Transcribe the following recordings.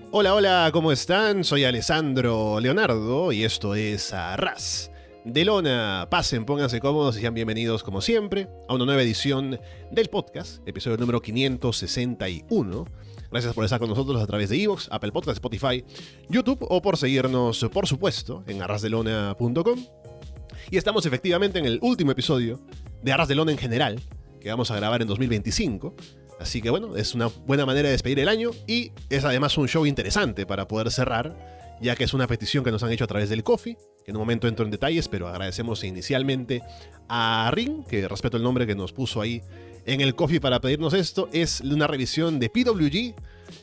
Hola, hola, ¿cómo están? Soy Alessandro Leonardo y esto es Arras de Lona. Pasen, pónganse cómodos y sean bienvenidos como siempre a una nueva edición del podcast, episodio número 561. Gracias por estar con nosotros a través de iVoox, Apple Podcasts, Spotify, YouTube o por seguirnos, por supuesto, en arrasdelona.com. Y estamos efectivamente en el último episodio de Arras de Lona en general, que vamos a grabar en 2025. Así que bueno, es una buena manera de despedir el año y es además un show interesante para poder cerrar, ya que es una petición que nos han hecho a través del Ko-fi, que en un momento entro en detalles, pero agradecemos inicialmente a Ring, que respeto el nombre que nos puso ahí en el Ko-fi para pedirnos esto. Es una revisión de PWG,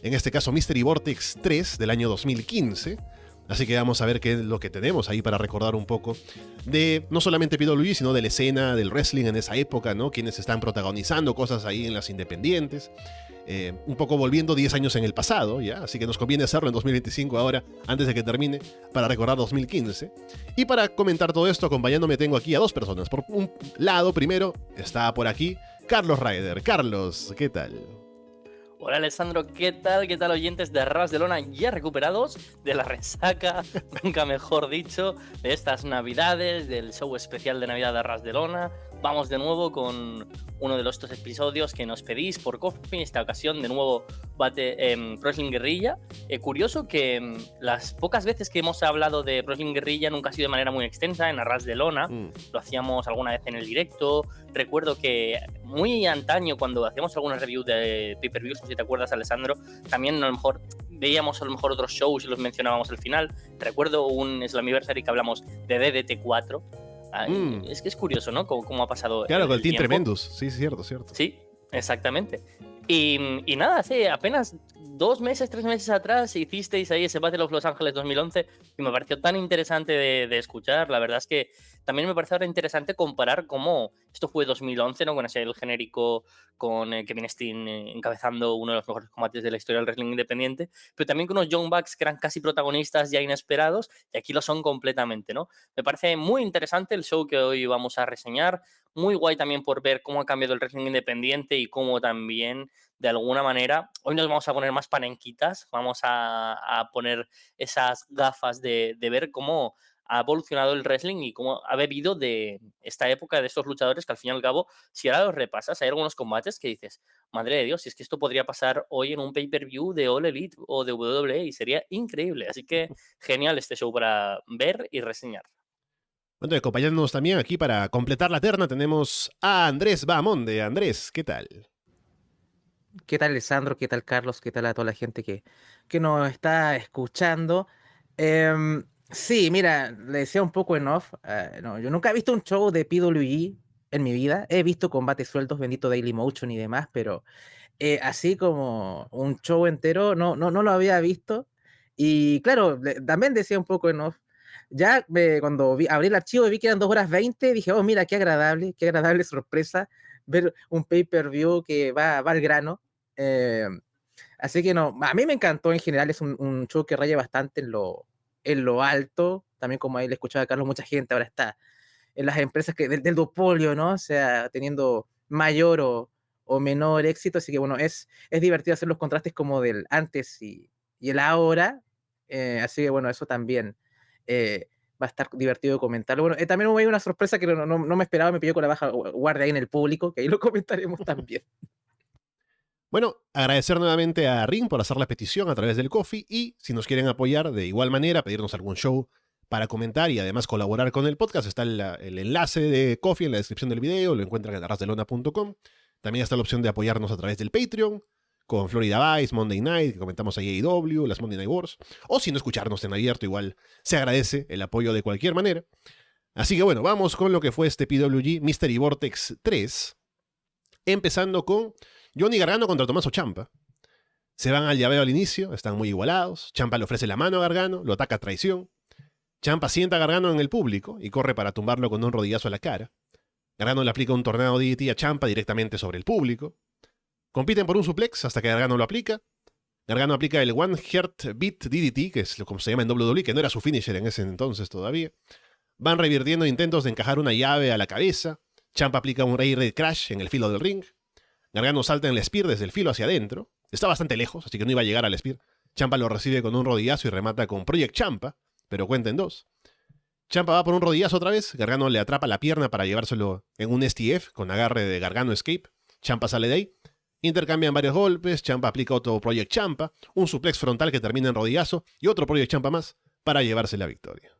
en este caso Mystery Vortex 3 del año 2015. Así que vamos a ver qué es lo que tenemos ahí para recordar un poco de no solamente PWG, sino de la escena del wrestling en esa época, ¿no? Quienes están protagonizando cosas ahí en las independientes. Un poco volviendo 10 años en el pasado, ¿ya? Así que nos conviene hacerlo en 2025 ahora, antes de que termine, para recordar 2015. Y para comentar todo esto, acompañándome tengo aquí a dos personas. Por un lado, primero, está por aquí Carlos Ryder. Carlos, ¿qué tal? Hola Alessandro, ¿qué tal? ¿Qué tal oyentes de Arras de Lona ya recuperados de la resaca, nunca mejor dicho, de estas navidades, del show especial de Navidad de Arras de Lona? Vamos de nuevo con uno de estos episodios que nos pedís por Ko-fi, en esta ocasión de nuevo Wrestling Guerrilla. Curioso que las pocas veces que hemos hablado de Wrestling Guerrilla nunca ha sido de manera muy extensa en Arras de Lona. Lo hacíamos alguna vez en el directo. Recuerdo que muy antaño, cuando hacíamos alguna review de pay-per-views, si te acuerdas, Alessandro, también a lo mejor veíamos otros shows y los mencionábamos al final. Recuerdo un Slammiversary que hablamos de DDT4. Es que es curioso, ¿no? Cómo ha pasado. Claro, con el Team tiempo. Tremendous. Sí, cierto. Sí, exactamente. Y nada, hace apenas 2 meses, 3 meses atrás hicisteis ahí ese Battle of Los Ángeles 2011 y me pareció tan interesante de escuchar. La verdad es que también me parece ahora interesante comparar cómo esto fue 2011, ¿no? Con ese el genérico, con Kevin Steen encabezando uno de los mejores combates de la historia del wrestling independiente, pero también con unos Young Bucks que eran casi protagonistas ya inesperados y aquí lo son completamente, ¿no? Me parece muy interesante el show que hoy vamos a reseñar. Muy guay también por ver cómo ha cambiado el wrestling independiente y cómo también, de alguna manera, hoy nos vamos a poner más panenquitas, vamos a poner esas gafas de ver cómo ha evolucionado el wrestling y cómo ha bebido de esta época de estos luchadores que al fin y al cabo, si ahora los repasas, hay algunos combates que dices, madre de Dios, si es que esto podría pasar hoy en un pay-per-view de All Elite o de WWE y sería increíble. Así que genial este show para ver y reseñar. Bueno, acompañándonos también aquí para completar la terna tenemos a Andrés Bahamonde. Andrés, ¿qué tal? ¿Qué tal, Alessandro? ¿Qué tal, Carlos? ¿Qué tal a toda la gente que nos está escuchando? Sí, mira, le decía un poco en off. No, yo nunca he visto un show de PWG en mi vida. He visto combates sueltos, bendito Dailymotion y demás, pero así como un show entero no lo había visto. Y claro, también decía un poco en off. Ya cuando abrí el archivo y vi que eran 2 horas 20, dije, oh, mira, qué agradable sorpresa ver un pay-per-view que va al grano. Eh, Así que no, a mí me encantó en general, es un show que raya bastante en lo alto. También como ahí le escuchaba a Carlos, mucha gente ahora está en las empresas del duopolio, ¿no? O sea, teniendo mayor o menor éxito. Así que bueno, es divertido hacer los contrastes como del antes y el ahora. Así que bueno, eso también va a estar divertido comentarlo. Bueno, también hubo ahí una sorpresa que no me esperaba, me pilló con la baja guardia ahí en el público, que ahí lo comentaremos también. Bueno, agradecer nuevamente a Ring por hacer la petición a través del Ko-fi y si nos quieren apoyar de igual manera, pedirnos algún show para comentar y además colaborar con el podcast, está el enlace de Ko-fi en la descripción del video, lo encuentran en arrasdelona.com. También está la opción de apoyarnos a través del Patreon, con Florida Vice, Monday Night, que comentamos ahí AEW, las Monday Night Wars, o si no escucharnos en abierto, igual se agradece el apoyo de cualquier manera. Así que bueno, vamos con lo que fue este PWG Mystery Vortex 3, empezando con Johnny Gargano contra Tommaso Ciampa. Se van al llaveo al inicio, están muy igualados, Ciampa le ofrece la mano a Gargano, lo ataca a traición. Ciampa sienta a Gargano en el público y corre para tumbarlo con un rodillazo a la cara. Gargano le aplica un tornado DDT a Ciampa directamente sobre el público. Compiten por un suplex hasta que Gargano lo aplica. Gargano aplica el One Heart Beat DDT, que es como se llama en WWE, que no era su finisher en ese entonces todavía. Van revirtiendo intentos de encajar una llave a la cabeza. Ciampa aplica un Ray Red Crash en el filo del ring. Gargano salta en el spear desde el filo hacia adentro. Está bastante lejos, así que no iba a llegar al spear. Ciampa lo recibe con un rodillazo y remata con Project Ciampa, pero cuenta en dos. Ciampa va por un rodillazo otra vez. Gargano le atrapa la pierna para llevárselo en un STF con agarre de Gargano Escape. Ciampa sale de ahí. Intercambian varios golpes. Ciampa aplica otro Project Ciampa, un suplex frontal que termina en rodillazo y otro Project Ciampa más para llevarse la victoria.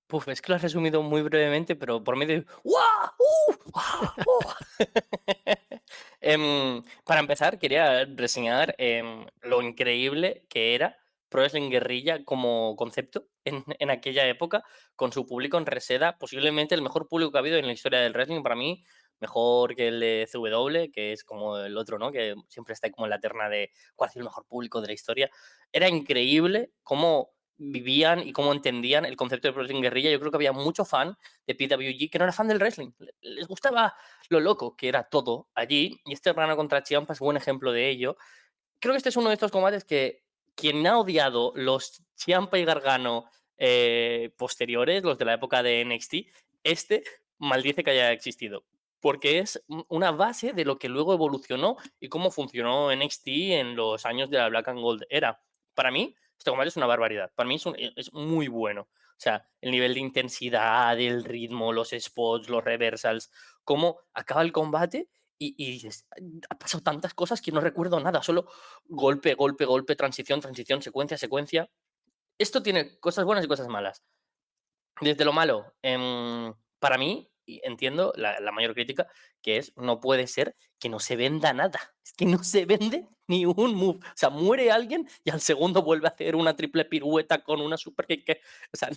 Puf, es que lo has resumido muy brevemente, pero por medio de... ¡Guau! ¡Guau! Para empezar, quería reseñar lo increíble que era Pro Wrestling Guerrilla como concepto en aquella época, con su público en Reseda, posiblemente el mejor público que ha habido en la historia del wrestling para mí, mejor que el de CW, que es como el otro, ¿no? Que siempre está ahí como en la terna de cuál es el mejor público de la historia. Era increíble cómo vivían y cómo entendían el concepto de Pro Wrestling Guerrilla. Yo creo que había mucho fan de PWG que no era fan del wrestling. Les gustaba lo loco que era todo allí, y este Gargano contra Ciampa es buen ejemplo de ello. Creo que este es uno de estos combates que quien ha odiado los Ciampa y Gargano posteriores, los de la época de NXT, este maldice que haya existido, porque es una base de lo que luego evolucionó y cómo funcionó NXT en los años de la Black and Gold era. Para mí, este combate es una barbaridad. Para mí es muy bueno. O sea, el nivel de intensidad, el ritmo, los spots, los reversals, cómo acaba el combate y dices, ha pasado tantas cosas que no recuerdo nada, solo golpe, golpe, golpe, transición, transición, secuencia, secuencia. Esto tiene cosas buenas y cosas malas. Desde lo malo, para mí, y entiendo la mayor crítica, que es, no puede ser que no se venda nada. Es que no se vende ni un move. O sea, muere alguien y al segundo vuelve a hacer una triple pirueta con una super kick. O sea,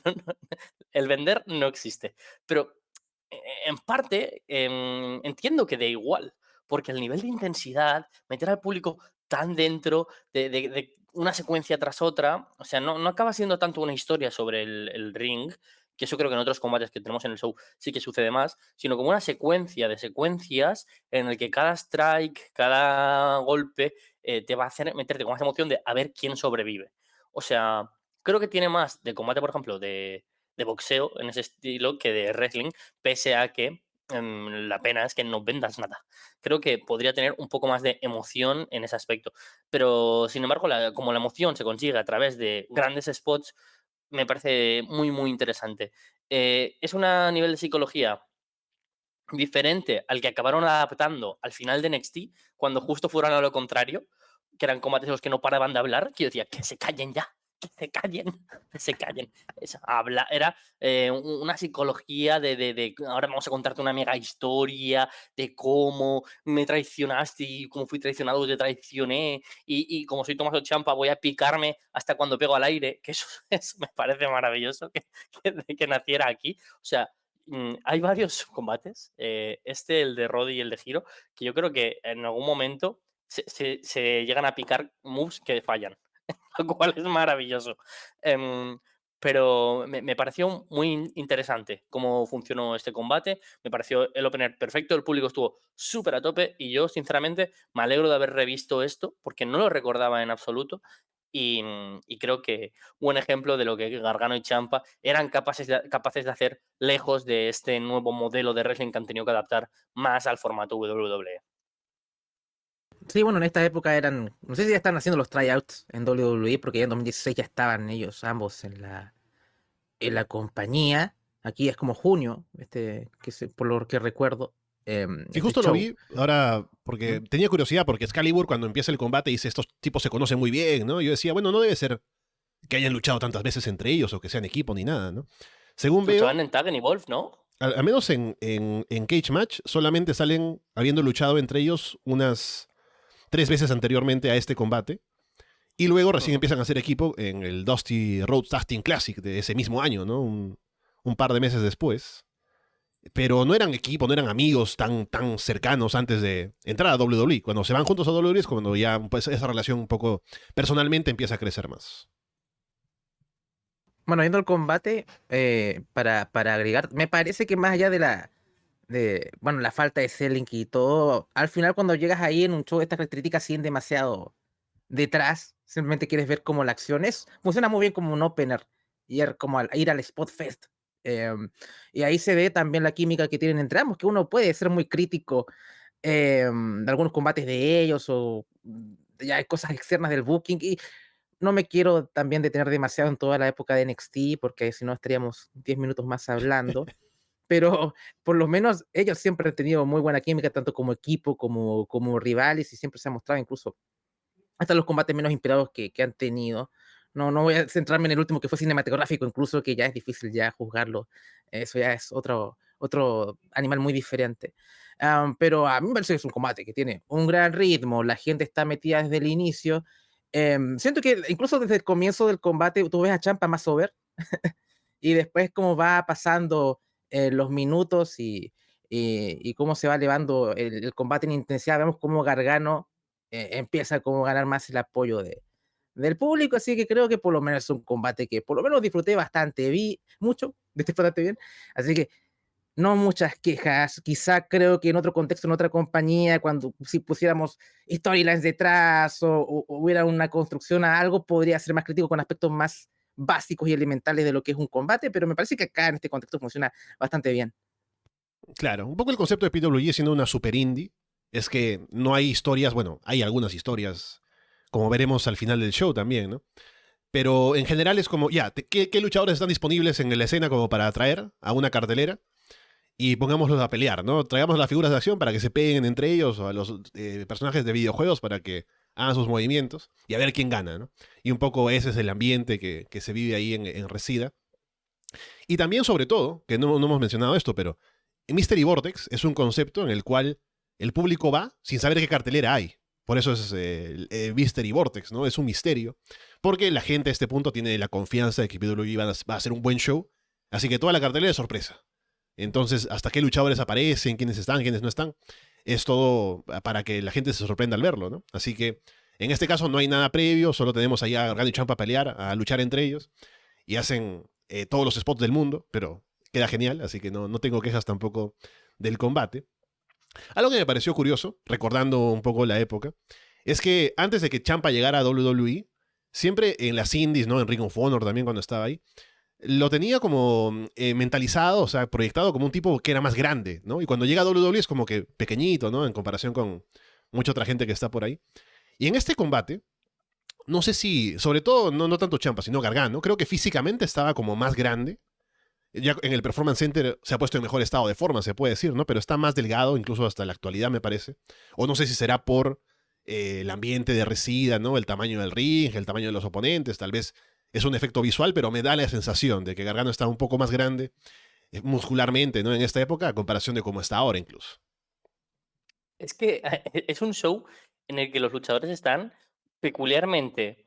el vender no existe. Pero en parte entiendo que da igual, porque el nivel de intensidad, meter al público tan dentro de una secuencia tras otra, o sea, no acaba siendo tanto una historia sobre el ring, que eso creo que en otros combates que tenemos en el show sí que sucede más, sino como una secuencia de secuencias en el que cada strike, cada golpe te va a hacer meterte con más emoción de a ver quién sobrevive. O sea, creo que tiene más de combate, por ejemplo, de boxeo en ese estilo que de wrestling, pese a que la pena es que no vendas nada. Creo que podría tener un poco más de emoción en ese aspecto. Pero, sin embargo, como la emoción se consigue a través de grandes spots, me parece muy, muy interesante. Es un nivel de psicología diferente al que acabaron adaptando al final de NXT, cuando justo fueron a lo contrario, que eran combates en los que no paraban de hablar, que yo decía, que se callen ya, que se callen, que se callen. Era una psicología de ahora vamos a contarte una mega historia de cómo me traicionaste y cómo fui traicionado, te traicioné, y como soy Tommaso Ciampa voy a picarme hasta cuando pego al aire, que eso me parece maravilloso que naciera aquí. O sea, hay varios combates, el de Roddy y el de Hiro, que yo creo que en algún momento se llegan a picar moves que fallan, lo cual es maravilloso. Pero me pareció muy interesante cómo funcionó este combate, me pareció el opener perfecto, el público estuvo súper a tope y yo sinceramente me alegro de haber revisto esto porque no lo recordaba en absoluto. Y creo que buen ejemplo de lo que Gargano y Ciampa eran capaces de hacer lejos de este nuevo modelo de wrestling que han tenido que adaptar más al formato WWE. Sí, bueno, en esta época no sé si ya están haciendo los tryouts en WWE, porque ya en 2016 ya estaban ellos ambos en la compañía. Aquí es como junio, por lo que recuerdo. Sí, justo lo vi ahora porque tenía curiosidad, porque Excalibur cuando empieza el combate dice, estos tipos se conocen muy bien, ¿no? Yo decía, bueno, no debe ser que hayan luchado tantas veces entre ellos o que sean equipo ni nada, ¿no? Según veo, Luchaban en Tag and Evolve, ¿no? al menos en Cage Match solamente salen habiendo luchado entre ellos unas 3 veces anteriormente a este combate. Y luego recién Ujú. empiezan a hacer equipo en el Dusty Rhodes Testing Classic de ese mismo año, ¿no? Un par de meses después. Pero no eran equipo, no eran amigos tan cercanos antes de entrar a WWE. Cuando se van juntos a WWE es cuando ya pues, esa relación un poco personalmente empieza a crecer más. Bueno, viendo el combate, para agregar, me parece que más allá bueno, la falta de selling y todo, al final cuando llegas ahí en un show de estas características sin demasiado detrás, simplemente quieres ver cómo la acción es, funciona muy bien como un opener, como ir al Spot Fest. Y ahí se ve también la química que tienen entre ambos, que uno puede ser muy crítico de algunos combates de ellos o ya hay cosas externas del booking y no me quiero también detener demasiado en toda la época de NXT porque si no estaríamos 10 minutos más hablando, pero por lo menos ellos siempre han tenido muy buena química, tanto como equipo como rivales y siempre se ha mostrado incluso hasta los combates menos inspirados que han tenido. No voy a centrarme en el último que fue cinematográfico, incluso que ya es difícil ya juzgarlo. Eso ya es otro animal muy diferente. Pero a mí me parece que es un combate que tiene un gran ritmo, la gente está metida desde el inicio. Siento que incluso desde el comienzo del combate tú ves a Champa más over y después cómo va pasando los minutos y cómo se va elevando el combate en intensidad, vemos cómo Gargano empieza como a ganar más el apoyo del público, así que creo que por lo menos es un combate que por lo menos disfruté bastante, vi mucho, disfruté bastante bien, así que no muchas quejas, quizá creo que en otro contexto, en otra compañía, cuando si pusiéramos storylines detrás o hubiera una construcción a algo, podría ser más crítico con aspectos más básicos y elementales de lo que es un combate, pero me parece que acá en este contexto funciona bastante bien. Claro, un poco el concepto de PWG siendo una super indie es que no hay historias, bueno, hay algunas historias, como veremos al final del show también, ¿no? Pero en general es como, ya, ¿qué luchadores están disponibles en la escena como para atraer a una cartelera? Y pongámoslos a pelear, ¿no? Traigamos las figuras de acción para que se peguen entre ellos o a los personajes de videojuegos para que hagan sus movimientos y a ver quién gana, ¿no? Y un poco ese es el ambiente que se vive ahí en Resida. Y también, sobre todo, que no hemos mencionado esto, pero Mystery Vortex es un concepto en el cual el público va sin saber qué cartelera hay. Por eso es Mystery Vortex, ¿no? Es un misterio. Porque la gente a este punto tiene la confianza de que WWE va a hacer un buen show. Así que toda la cartelera es sorpresa. Entonces, hasta qué luchadores aparecen, quiénes están, quiénes no están, es todo para que la gente se sorprenda al verlo, ¿no? Así que en este caso no hay nada previo, solo tenemos ahí a Gargano y Ciampa a pelear, a luchar entre ellos, y hacen todos los spots del mundo, pero queda genial, así que no tengo quejas tampoco del combate. Algo que me pareció curioso, recordando un poco la época, es que antes de que Ciampa llegara a WWE, siempre en las indies, ¿no? En Ring of Honor también cuando estaba ahí, lo tenía como mentalizado, o sea, proyectado como un tipo que era más grande, ¿no? Y cuando llega a WWE es como que pequeñito, ¿no? En comparación con mucha otra gente que está por ahí. Y en este combate, no sé si, sobre todo, no tanto Champa, sino Gargano, creo que físicamente estaba como más grande. Ya en el Performance Center se ha puesto en mejor estado de forma, se puede decir, ¿no? Pero está más delgado, incluso hasta la actualidad, me parece. O no sé si será por el ambiente de Resida, ¿no? El tamaño del ring, el tamaño de los oponentes, tal vez es un efecto visual, pero me da la sensación de que Gargano está un poco más grande muscularmente, ¿no? En esta época, a comparación de cómo está ahora incluso. Es que es un show en el que los luchadores están peculiarmente,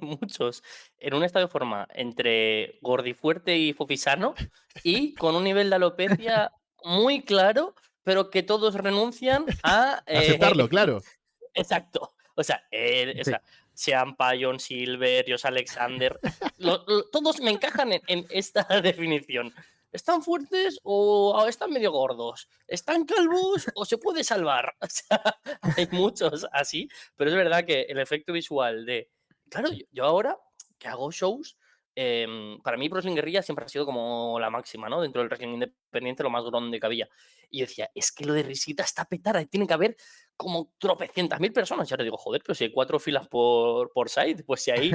muchos en un estado de forma entre gordifuerte y fofisano, y con un nivel de alopecia muy claro, pero que todos renuncian a, Aceptarlo, claro. exacto. O Sí. sea, Ciampa, John Silver, Josh Alexander, todos me encajan en esta definición. ¿Están fuertes o están medio gordos? ¿Están calvos o se puede salvar? O sea, hay muchos así, pero es verdad que el efecto visual de... Claro, yo ahora que hago shows, para mí Pro Wrestling Guerrilla siempre ha sido como la máxima, ¿no? Dentro del wrestling independiente, lo más grande que había. Y yo decía, es que lo de Risita está petada, tiene que haber como tropecientas mil personas. Y ahora digo, joder, pero si hay 4 filas por side, pues si ahí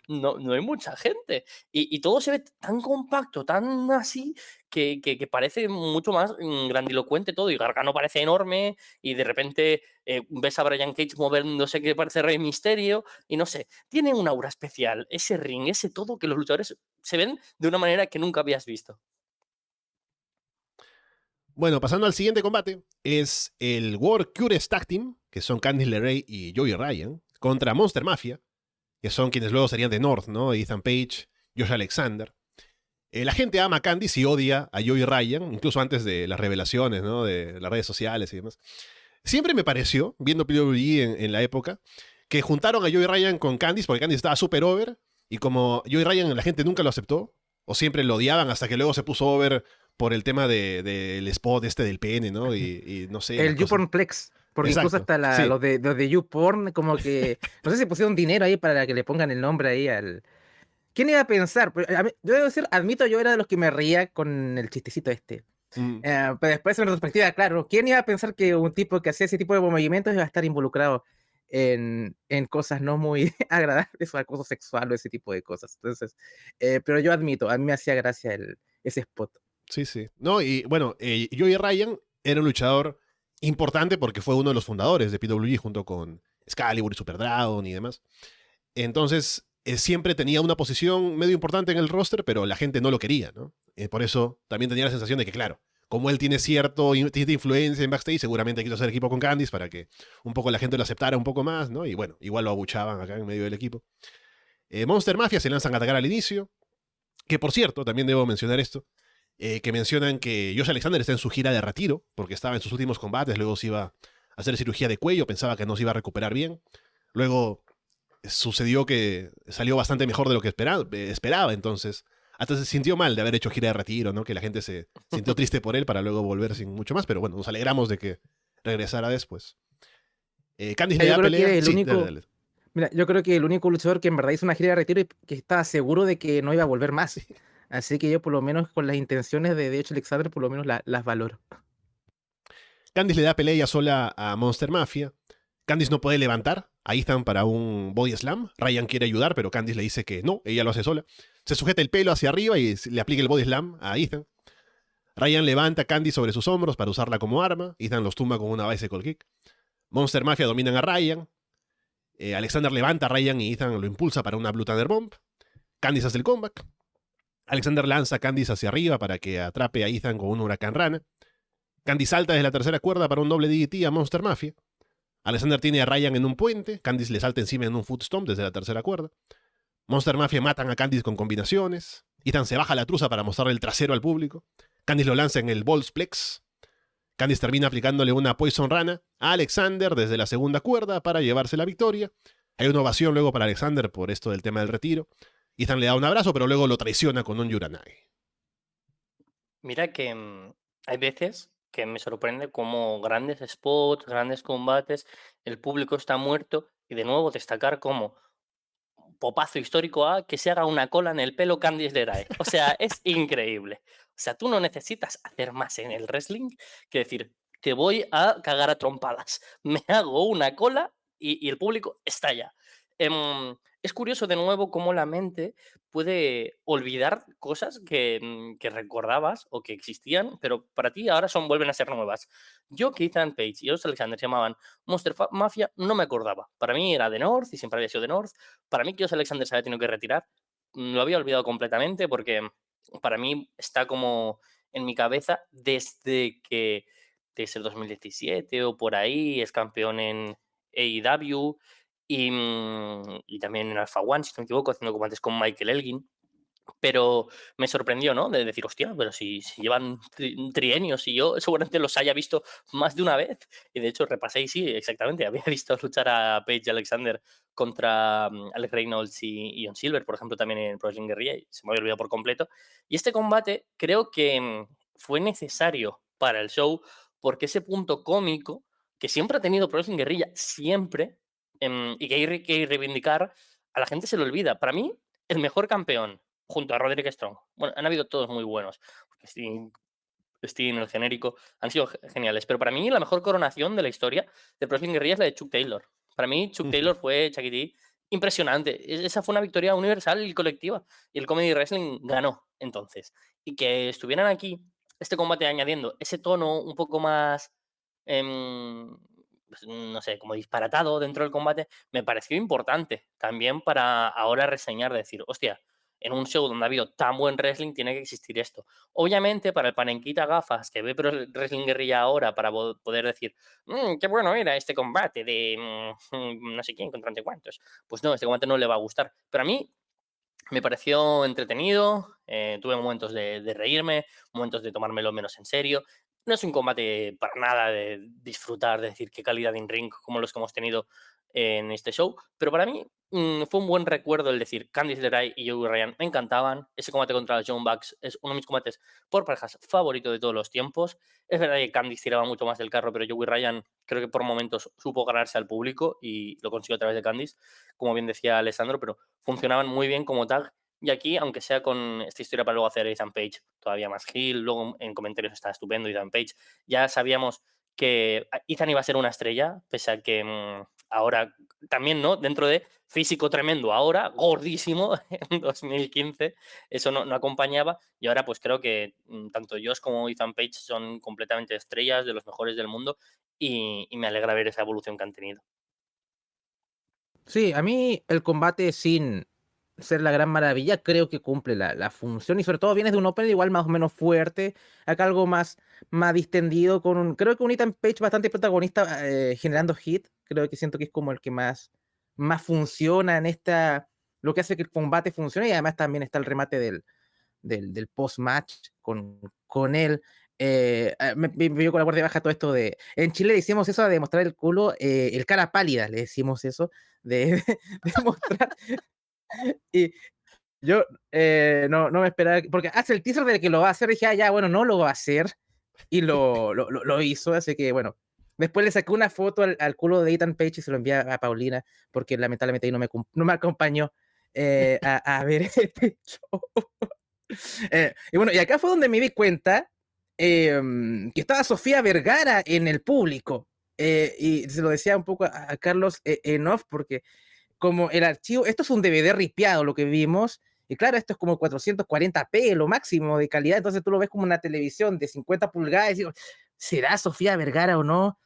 no hay mucha gente. Y todo se ve tan compacto, tan así, que parece mucho más grandilocuente todo. Y Gargano parece enorme, y de repente ves a Brian Cage moviéndose que parece Rey Misterio, y no sé, tiene un aura especial, ese ring, ese todo, que los luchadores se ven de una manera que nunca habías visto. Bueno, pasando al siguiente combate, es el World Cures Tag Team, que son Candice LeRae y Joey Ryan, contra Monster Mafia, que son quienes luego serían de North, ¿no? Ethan Page, Josh Alexander. La gente ama a Candice y odia a Joey Ryan, incluso antes de las revelaciones, ¿no? De las redes sociales y demás. Siempre me pareció, viendo PWG en la época, que juntaron a Joey Ryan con Candice, porque Candice estaba súper over, y como Joey Ryan la gente nunca lo aceptó, o siempre lo odiaban hasta que luego se puso over por el tema del spot este del pene, ¿no? Y no sé, la El cosa. YouPornPlex, porque incluso Exacto, hasta sí. los de YouPorn, como que, no sé si pusieron dinero ahí para que le pongan el nombre ahí al... ¿Quién iba a pensar? Yo debo decir, admito, yo era de los que me reía con el chistecito este. Mm, Pero después, en retrospectiva, claro, ¿quién iba a pensar que un tipo que hacía ese tipo de movimientos iba a estar involucrado en cosas no muy agradables o acoso sexual o ese tipo de cosas? Entonces, pero yo admito, a mí me hacía gracia ese spot. sí, sí. No, y bueno, Joey Ryan era un luchador importante porque fue uno de los fundadores de PWG junto con Excalibur y Super Dragon y demás. Entonces, siempre tenía una posición medio importante en el roster, pero la gente no lo quería, ¿no? Por eso también tenía la sensación de que, claro, como él tiene cierta influencia en backstage, seguramente quiso hacer equipo con Candice para que un poco la gente lo aceptara un poco más, ¿no? Y bueno, igual lo abuchaban acá en medio del equipo. Monster Mafia se lanzan a atacar al inicio, que por cierto, también debo mencionar esto, que mencionan que Josh Alexander está en su gira de retiro, porque estaba en sus últimos combates, luego se iba a hacer cirugía de cuello, pensaba que no se iba a recuperar bien. Luego sucedió que salió bastante mejor de lo que esperaba, entonces hasta se sintió mal de haber hecho gira de retiro, ¿no? Que la gente se sintió triste por él para luego volver sin mucho más, pero bueno, nos alegramos de que regresara después. Candice le Yo da creo pelea. que el Sí, dale, único, dale. mira, yo creo que el único luchador que en verdad hizo una gira de retiro y que estaba seguro de que no iba a volver más. Así que yo por lo menos con las intenciones de hecho Alexander por lo menos las valoro. Candice le da pelea ella sola a Monster Mafia. Candice no puede levantar. Ahí están para un body slam. Ryan quiere ayudar, pero Candice le dice que no, ella lo hace sola. Se sujeta el pelo hacia arriba y le aplica el body slam a Ethan. Ryan levanta a Candice sobre sus hombros para usarla como arma. Ethan los tumba con una bicycle kick. Monster Mafia dominan a Ryan. Alexander levanta a Ryan y Ethan lo impulsa para una Blue Thunder Bomb. Candice hace el comeback. Alexander lanza a Candice hacia arriba para que atrape a Ethan con un huracán rana. Candice salta desde la tercera cuerda para un doble DDT a Monster Mafia. Alexander tiene a Ryan en un puente. Candice le salta encima en un foot stomp desde la tercera cuerda. Monster Mafia matan a Candice con combinaciones. Ethan se baja la truza para mostrarle el trasero al público. Candice lo lanza en el Ballsplex. Candice termina aplicándole una Poison Rana a Alexander desde la segunda cuerda para llevarse la victoria. Hay una ovación luego para Alexander por esto del tema del retiro. Ethan le da un abrazo, pero luego lo traiciona con un Yuranage. Mira que hay veces que me sorprende cómo grandes spots, grandes combates, el público está muerto y de nuevo destacar como popazo histórico a que se haga una cola en el pelo Candice LeRae. O sea, es increíble. O sea, tú no necesitas hacer más en el wrestling que decir, te voy a cagar a trompadas. Me hago una cola y el público estalla. Es curioso de nuevo cómo la mente puede olvidar cosas que recordabas o que existían, pero para ti ahora vuelven a ser nuevas. Yo, que Ethan Page y Josh Alexander se llamaban Mafia, no me acordaba. Para mí era de North y siempre había sido de North. Para mí, que Josh Alexander se había tenido que retirar, lo había olvidado completamente porque para mí está como en mi cabeza desde el 2017 o por ahí, es campeón en AEW y también en Alpha One, si no me equivoco, haciendo combates con Michael Elgin. Pero me sorprendió, ¿no? De decir, hostia, pero si llevan trienios y yo seguramente los haya visto más de una vez. Y de hecho repasé y sí, exactamente, había visto luchar a Paige Alexander contra Alex Reynolds y Ion Silver, por ejemplo, también en Pro Wrestling Guerrilla, y se me había olvidado por completo. Y este combate creo que fue necesario para el show porque ese punto cómico que siempre ha tenido Pro Wrestling Guerrilla, siempre, y que hay que reivindicar, a la gente se le olvida. Para mí, el mejor campeón junto a Roderick Strong. Bueno, han habido todos muy buenos. Sting, el genérico, han sido geniales. Pero para mí la mejor coronación de la historia de Pro Wrestling Guerrilla es la de Chuck Taylor. Para mí Chuck Taylor fue, Chucky T, impresionante. Esa fue una victoria universal y colectiva. Y el Comedy Wrestling ganó entonces. Y que estuvieran aquí, este combate añadiendo ese tono un poco más, no sé, como disparatado dentro del combate, me pareció importante también para ahora reseñar, decir, hostia, en un show donde ha habido tan buen wrestling tiene que existir esto. Obviamente, para el panenquita gafas que ve Wrestling Guerrilla ahora para poder decir, qué bueno era este combate de no sé quién contra no sé cuántos, pues no, este combate no le va a gustar. Pero a mí me pareció entretenido, tuve momentos de reírme, momentos de tomármelo menos en serio. No es un combate para nada de disfrutar, de decir qué calidad de in-ring como los que hemos tenido en este show, pero para mí fue un buen recuerdo el decir Candice LeRae y Joey Ryan me encantaban. Ese combate contra los Young Bucks es uno de mis combates por parejas favorito de todos los tiempos. Es verdad que Candice tiraba mucho más del carro, pero Joey Ryan creo que por momentos supo ganarse al público y lo consiguió a través de Candice, como bien decía Alessandro, pero funcionaban muy bien como tag. Y aquí, aunque sea con esta historia para luego hacer Ethan Page todavía más heel, luego en comentarios está estupendo Ethan Page, ya sabíamos que Ethan iba a ser una estrella, pese a que ahora también, ¿no? Dentro de físico tremendo, ahora gordísimo en 2015, eso no acompañaba. Y ahora pues creo que tanto Josh como Ethan Page son completamente estrellas, de los mejores del mundo, y me alegra ver esa evolución que han tenido. Sí, a mí el combate sin ser la gran maravilla creo que cumple la función y sobre todo vienes de un opener igual más o menos fuerte, acá algo más distendido, creo que un Ethan Page bastante protagonista generando hit, creo que siento que es como el que más funciona en lo que hace que el combate funcione y además también está el remate del post-match con él. Me vio con la guardia baja todo esto En Chile le hicimos eso de mostrar el culo, el cara pálida, le decimos eso, de mostrar. Y yo no me esperaba, porque hace el teaser de que lo va a hacer, dije, ya, bueno, no lo va a hacer, y lo hizo, así que bueno. Después le sacó una foto al culo de Ethan Page y se lo envía a Paulina, porque lamentablemente ahí no me acompañó a ver este show. Y bueno, y acá fue donde me di cuenta que estaba Sofía Vergara en el público. Y se lo decía un poco a Carlos en off, porque como el archivo, esto es un DVD ripiado lo que vimos, y claro, esto es como 440p, lo máximo de calidad, entonces tú lo ves como una televisión de 50 pulgadas y digo, ¿será Sofía Vergara o no?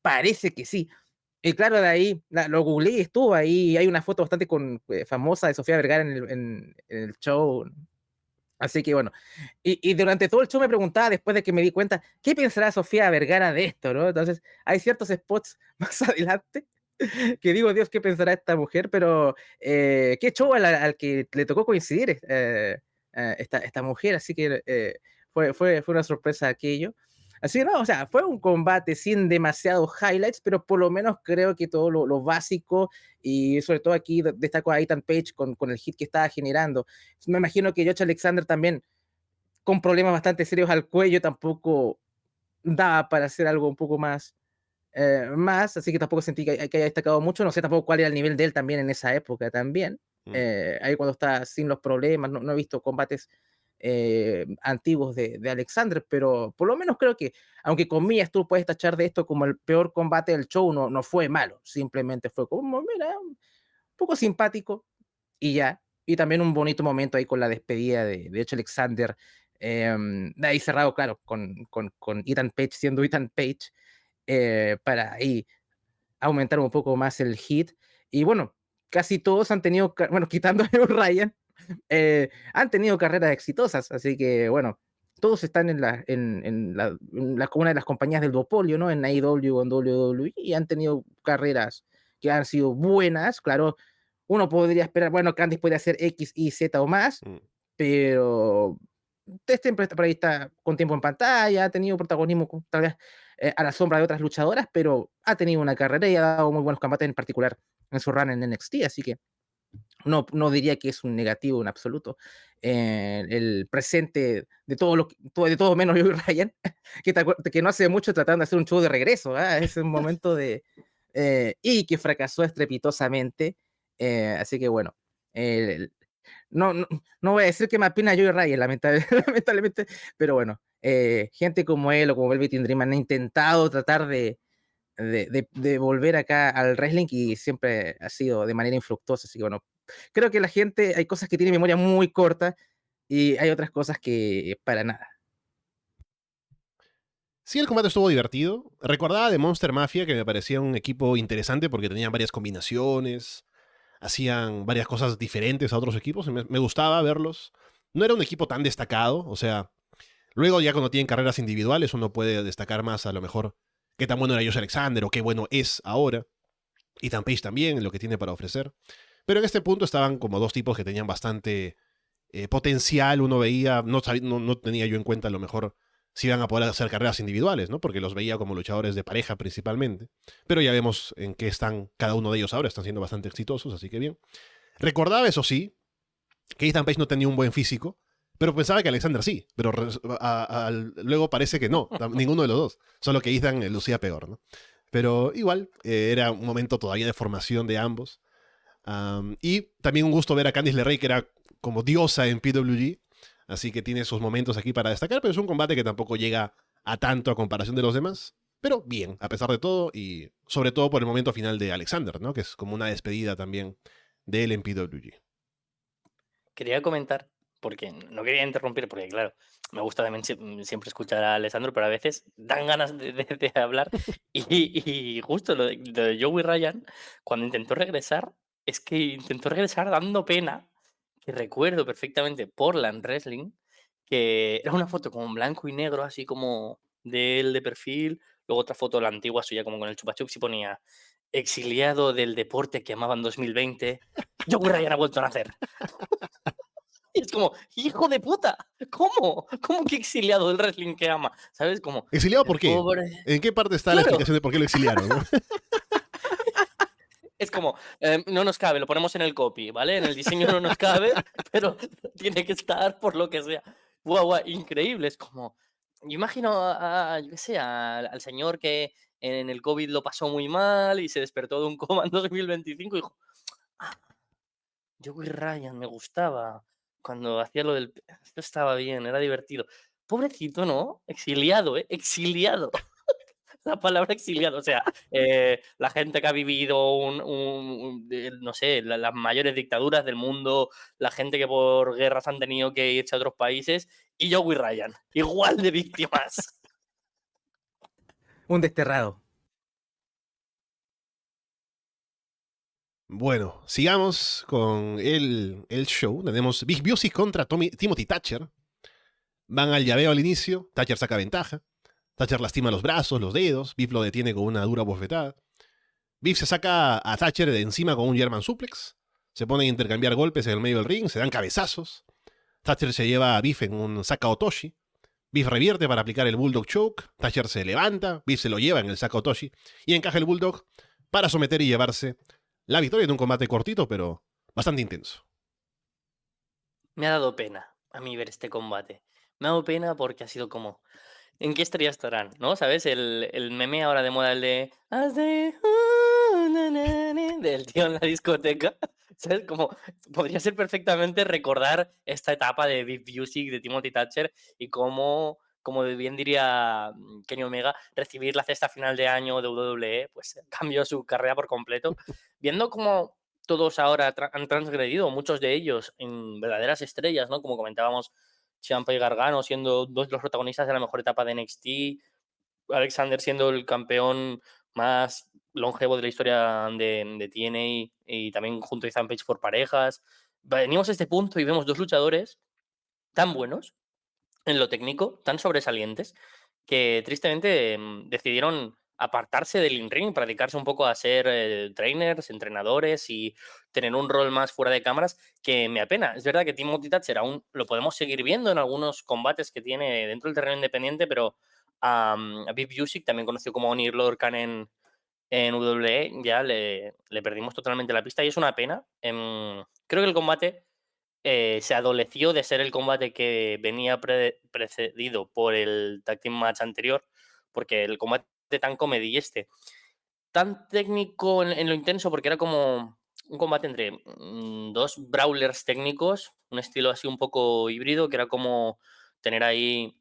Parece que sí. Y claro, de ahí lo googleé y estuvo ahí, hay una foto bastante famosa de Sofía Vergara en el show. Así que bueno, y durante todo el show me preguntaba, después de que me di cuenta, ¿qué pensará Sofía Vergara de esto, no? Entonces, hay ciertos spots más adelante que digo, Dios, ¿qué pensará esta mujer? Pero qué show al que le tocó coincidir esta mujer, así que fue una sorpresa aquello. Así que no, o sea, fue un combate sin demasiados highlights, pero por lo menos creo que todo lo básico, y sobre todo aquí destaco a Ethan Page con el hit que estaba generando. Me imagino que Josh Alexander también, con problemas bastante serios al cuello, tampoco daba para hacer algo un poco más, así que tampoco sentí que haya destacado mucho. No sé tampoco cuál era el nivel de él también en esa época también. Ahí cuando está sin los problemas, no he visto combates antiguos de Alexander, pero por lo menos creo que, aunque comillas tú puedes tachar de esto como el peor combate del show, no fue malo, simplemente fue como, mira, un poco simpático y ya. Y también un bonito momento ahí con la despedida de hecho Alexander, de ahí cerrado, claro, con Ethan Page siendo Ethan Page, para ahí aumentar un poco más el hit. Y bueno, casi todos han tenido, bueno, quitando a Joe Ryan, han tenido carreras exitosas, así que bueno, todos están como una de las compañías del duopolio, ¿no? En AEW o en WWE, y han tenido carreras que han sido buenas, claro. Uno podría esperar, bueno, Candice puede hacer X, Y, Z o más, pero siempre por ahí está con tiempo en pantalla, ha tenido protagonismo tal vez a la sombra de otras luchadoras, pero ha tenido una carrera y ha dado muy buenos combates, en particular en su run en NXT, así que no diría que es un negativo en absoluto. El presente de de todo menos yo y Ryan, que no hace mucho trataron de hacer un show de regreso, es un momento y que fracasó estrepitosamente, así que bueno, el, no voy a decir que me apena Joey Ryan, lamentablemente, pero bueno, gente como él o como Velvet in Dream han intentado tratar de volver acá al wrestling y siempre ha sido de manera infructuosa, así que bueno, creo que la gente, hay cosas que tiene memoria muy corta y hay otras cosas que para nada. Sí, el combate estuvo divertido. Recordaba de Monster Mafia, que me parecía un equipo interesante porque tenían varias combinaciones. hacían varias cosas diferentes a otros equipos. Y me gustaba verlos. No era un equipo tan destacado, o sea, luego ya cuando tienen carreras individuales uno puede destacar más a lo mejor qué tan bueno era Josh Alexander o qué bueno es ahora. Ethan Page también, lo que tiene para ofrecer. Pero en este punto estaban como dos tipos que tenían bastante potencial. Uno veía, no tenía yo en cuenta a lo mejor si iban a poder hacer carreras individuales, ¿no? Porque los veía como luchadores de pareja principalmente. Pero ya vemos en qué están cada uno de ellos ahora, están siendo bastante exitosos, así que bien. Recordaba, eso sí, que Ethan Page no tenía un buen físico, pero pensaba que Alexander sí, pero luego parece que no, ninguno de los dos, solo que Ethan lucía peor, ¿no? Pero igual, era un momento todavía de formación de ambos. Y también un gusto ver a Candice LeRae, que era como diosa en PWG, así que tiene sus momentos aquí para destacar, pero es un combate que tampoco llega a tanto a comparación de los demás. Pero bien, a pesar de todo, y sobre todo por el momento final de Alexander, ¿no? Que es como una despedida también de él en PWG. Quería comentar, porque no quería interrumpir, porque claro, me gusta también siempre escuchar a Alessandro, pero a veces dan ganas de hablar. Y justo lo de Joey Ryan, cuando intentó regresar, es que intentó regresar dando pena, que recuerdo perfectamente Portland Wrestling, que era una foto como en blanco y negro, así como de él de perfil, luego otra foto, la antigua suya, como con el chupa chups, y ponía exiliado del deporte que amaba en 2020, Joey Ryan ha vuelto a nacer. Y es como, hijo de puta, ¿cómo? ¿Cómo que exiliado del wrestling que ama? ¿Sabes? Como, ¿Exiliado el por qué? pobre. ¿En qué parte está la Claro, explicación de por qué lo exiliaron, ¿no? es como, no nos cabe, lo ponemos en el copy, ¿vale? En el diseño no nos cabe, pero tiene que estar por lo que sea. Guau, guau, increíble. Es como, yo imagino yo qué sé, al señor que en el COVID lo pasó muy mal y se despertó de un coma en 2025 y dijo, ah, Joey Ryan, me gustaba cuando hacía lo del... Esto estaba bien, era divertido. Pobrecito, ¿no? Exiliado, ¿eh? Exiliado. La palabra exiliado, o sea, la gente que ha vivido no sé, las mayores dictaduras del mundo, la gente que por guerras han tenido que irse a otros países, y Joey Ryan, igual de víctimas. Un desterrado. Bueno, sigamos con el show. Tenemos Big Music contra Timothy Thatcher. Van al llaveo al inicio, Thatcher saca ventaja. Thatcher lastima los brazos, los dedos, Biff lo detiene con una dura bofetada. Biff se saca a Thatcher de encima con un German suplex. Se ponen a intercambiar golpes en el medio del ring, se dan cabezazos. Thatcher se lleva a Biff en un Saka Otoshi. Biff revierte para aplicar el Bulldog Choke. Thatcher se levanta, Biff se lo lleva en el Saka Otoshi y encaja el Bulldog para someter y llevarse la victoria en un combate cortito, pero bastante intenso. Me ha dado pena a mí ver este combate. Me ha dado pena porque ha sido como, ¿en qué estrella estarán? ¿No? ¿Sabes? El meme ahora de moda, el de... del tío en la discoteca. ¿Sabes? Como podría ser perfectamente recordar esta etapa de Big Music, de Timothy Thatcher, y cómo, como bien diría Kenny Omega, recibir la cesta final de año de WWE, pues cambió su carrera por completo. Viendo cómo todos ahora han transgredido, muchos de ellos en verdaderas estrellas, ¿no? Como comentábamos, Ciampa y Gargano siendo dos de los protagonistas de la mejor etapa de NXT, Alexander siendo el campeón más longevo de la historia de TNA y también junto a Ethan Page por parejas. Venimos a este punto y vemos dos luchadores tan buenos en lo técnico, tan sobresalientes, que tristemente decidieron apartarse del in-ring, para dedicarse un poco a ser trainers, entrenadores y tener un rol más fuera de cámaras, que me apena. Es verdad que Timothy Thatcher aún lo podemos seguir viendo en algunos combates que tiene dentro del terreno independiente, pero a Big Music, también conocido como Onir Lorcan en WWE, ya le perdimos totalmente la pista y es una pena. Creo que el combate se adoleció de ser el combate que venía precedido por el tag team match anterior, porque el combate tan comedy este, tan técnico en lo intenso, porque era como un combate entre dos brawlers técnicos, un estilo así un poco híbrido, que era como tener ahí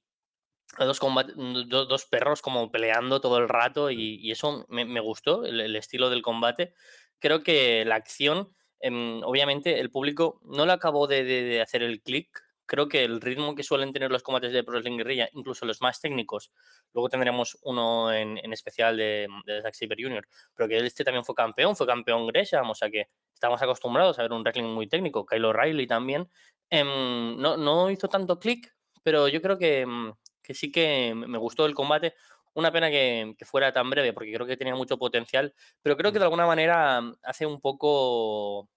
a dos perros como peleando todo el rato y eso me gustó, el estilo del combate. Creo que la acción, obviamente el público no le acabó de hacer el clic. Creo que el ritmo que suelen tener los combates de Pro Wrestling Guerrilla, incluso los más técnicos, luego tendremos uno en especial de Zack Sabre Jr., pero que este también fue campeón Gresham, o sea que estamos acostumbrados a ver un wrestling muy técnico, Kyle O'Reilly también, no hizo tanto clic, pero yo creo que sí que me gustó el combate. Una pena que fuera tan breve, porque creo que tenía mucho potencial, pero creo que de alguna manera hace un poco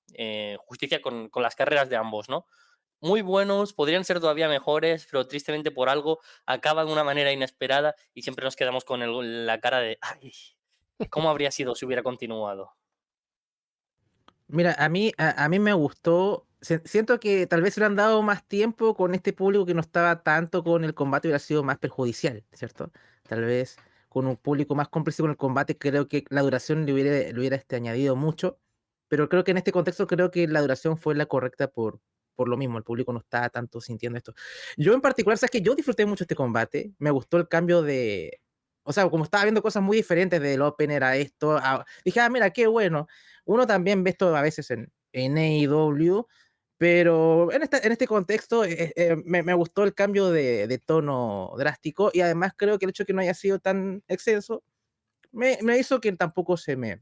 justicia con las carreras de ambos, ¿no? Muy buenos, podrían ser todavía mejores, pero tristemente por algo acaban de una manera inesperada y siempre nos quedamos con la cara de, ay, ¿cómo habría sido si hubiera continuado? Mira, a mí me gustó. Siento que tal vez se le han dado más tiempo con este público que no estaba tanto con el combate, hubiera sido más perjudicial, ¿cierto? Tal vez con un público más cómplice con el combate, creo que la duración le hubiera añadido mucho. Pero creo que en este contexto, creo que la duración fue la correcta por lo mismo. El público no estaba tanto sintiendo esto. Yo en particular, sabes que yo disfruté mucho este combate. Me gustó el cambio de. O sea, como estaba viendo cosas muy diferentes del opener a esto, dije, mira, qué bueno. Uno también ve esto a veces en AEW, pero en este contexto me gustó el cambio de tono drástico y además creo que el hecho de que no haya sido tan exceso me hizo que tampoco se me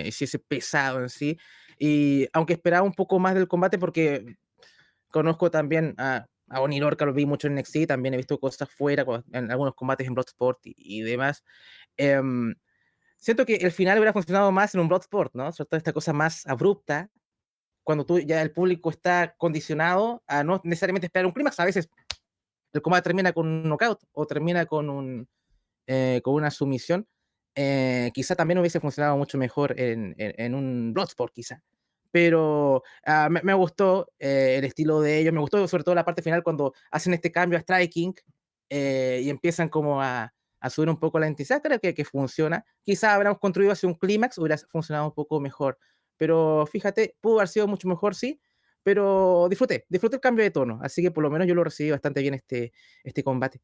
hiciese pesado en sí. Y aunque esperaba un poco más del combate, porque conozco también a Oni Lorca, lo vi mucho en NXT, también he visto cosas fuera, en algunos combates en Bloodsport y demás. em, Siento que el final hubiera funcionado más en un Bloodsport, ¿no? Sobre todo esta cosa más abrupta, cuando tú ya el público está condicionado a no necesariamente esperar un clímax. A veces el combate termina con un knockout o termina con una sumisión. Quizá también hubiese funcionado mucho mejor en un Bloodsport, quizá. Pero me gustó el estilo de ellos, me gustó sobre todo la parte final cuando hacen este cambio a Striking y empiezan como a subir un poco la intensidad. Creo que funciona. Quizá habríamos construido hacia un clímax, hubiera funcionado un poco mejor. Pero fíjate, pudo haber sido mucho mejor, sí, pero disfruté el cambio de tono, así que por lo menos yo lo recibí bastante bien este combate.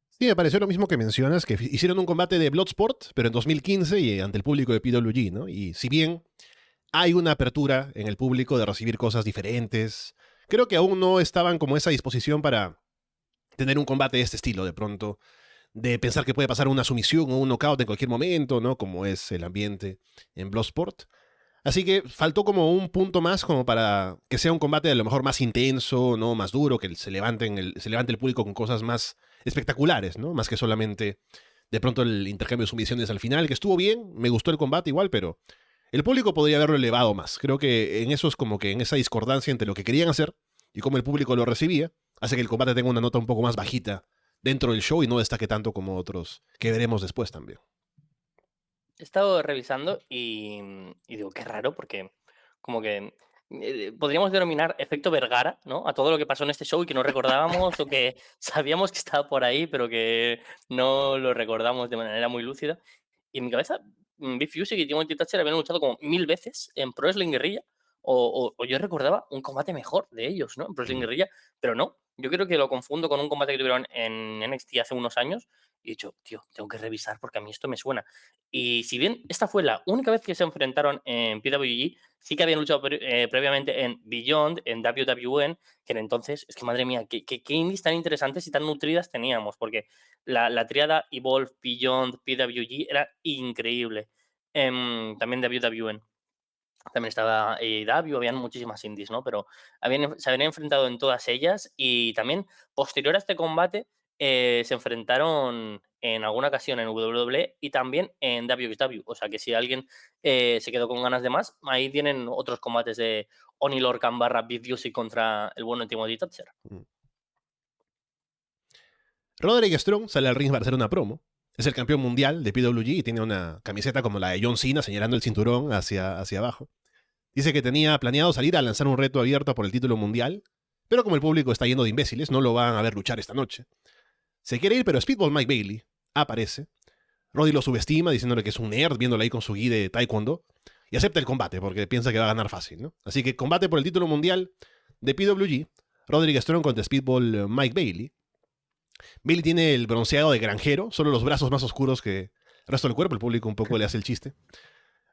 Sí, me pareció lo mismo que mencionas, que hicieron un combate de Bloodsport, pero en 2015 y ante el público de PWG, ¿no? Y si bien hay una apertura en el público de recibir cosas diferentes, creo que aún no estaban como esa disposición para tener un combate de este estilo de pronto, de pensar que puede pasar una sumisión o un knockout en cualquier momento, ¿no? Como es el ambiente en Bloodsport. Así que faltó como un punto más como para que sea un combate a lo mejor más intenso, ¿no? Más duro, que se levante el público con cosas más espectaculares, ¿no? Más que solamente de pronto el intercambio de sumisiones al final, que estuvo bien, me gustó el combate igual, pero el público podría haberlo elevado más. Creo que en eso es como que en esa discordancia entre lo que querían hacer y cómo el público lo recibía, hace que el combate tenga una nota un poco más bajita dentro del show y no destaque tanto como otros que veremos después también. He estado revisando y digo, qué raro, porque como que podríamos denominar efecto Vergara, ¿no? A todo lo que pasó en este show y que no recordábamos o que sabíamos que estaba por ahí, pero que no lo recordamos de manera muy lúcida. Y en mi cabeza, Big Fuse y Timothy Thatcher habían luchado como 1000 veces en Pro Wrestling Guerrilla, o yo recordaba un combate mejor de ellos, ¿no? En Pro Wrestling Mm. Guerrilla, pero no. Yo creo que lo confundo con un combate que tuvieron en NXT hace unos años y he dicho, tío, tengo que revisar porque a mí esto me suena. Y si bien esta fue la única vez que se enfrentaron en PWG, sí que habían luchado previamente en Beyond, en WWN, que en entonces, es que madre mía, qué indies tan interesantes y tan nutridas teníamos, porque la tríada Evolve, Beyond, PWG era increíble. También WWN. También estaba AEW, habían muchísimas indies, ¿no? Pero se habían enfrentado en todas ellas y también posterior a este combate se enfrentaron en alguna ocasión en WWE y también en WXW. O sea que si alguien se quedó con ganas de más, ahí tienen otros combates de Oni Lorcan barra Big Music contra el bueno Timothy Thatcher. Mm. Roderick Strong sale al ring para hacer una promo. Es el campeón mundial de PWG y tiene una camiseta como la de John Cena señalando el cinturón hacia abajo. Dice que tenía planeado salir a lanzar un reto abierto por el título mundial, pero como el público está lleno de imbéciles, no lo van a ver luchar esta noche. Se quiere ir, pero Speedball Mike Bailey aparece. Roddy lo subestima diciéndole que es un nerd, viéndolo ahí con su gi de taekwondo, y acepta el combate porque piensa que va a ganar fácil, ¿no? Así que combate por el título mundial de PWG, Roderick Strong contra Speedball Mike Bailey. Bailey tiene el bronceado de granjero, solo los brazos más oscuros que el resto del cuerpo, el público un poco le hace el chiste.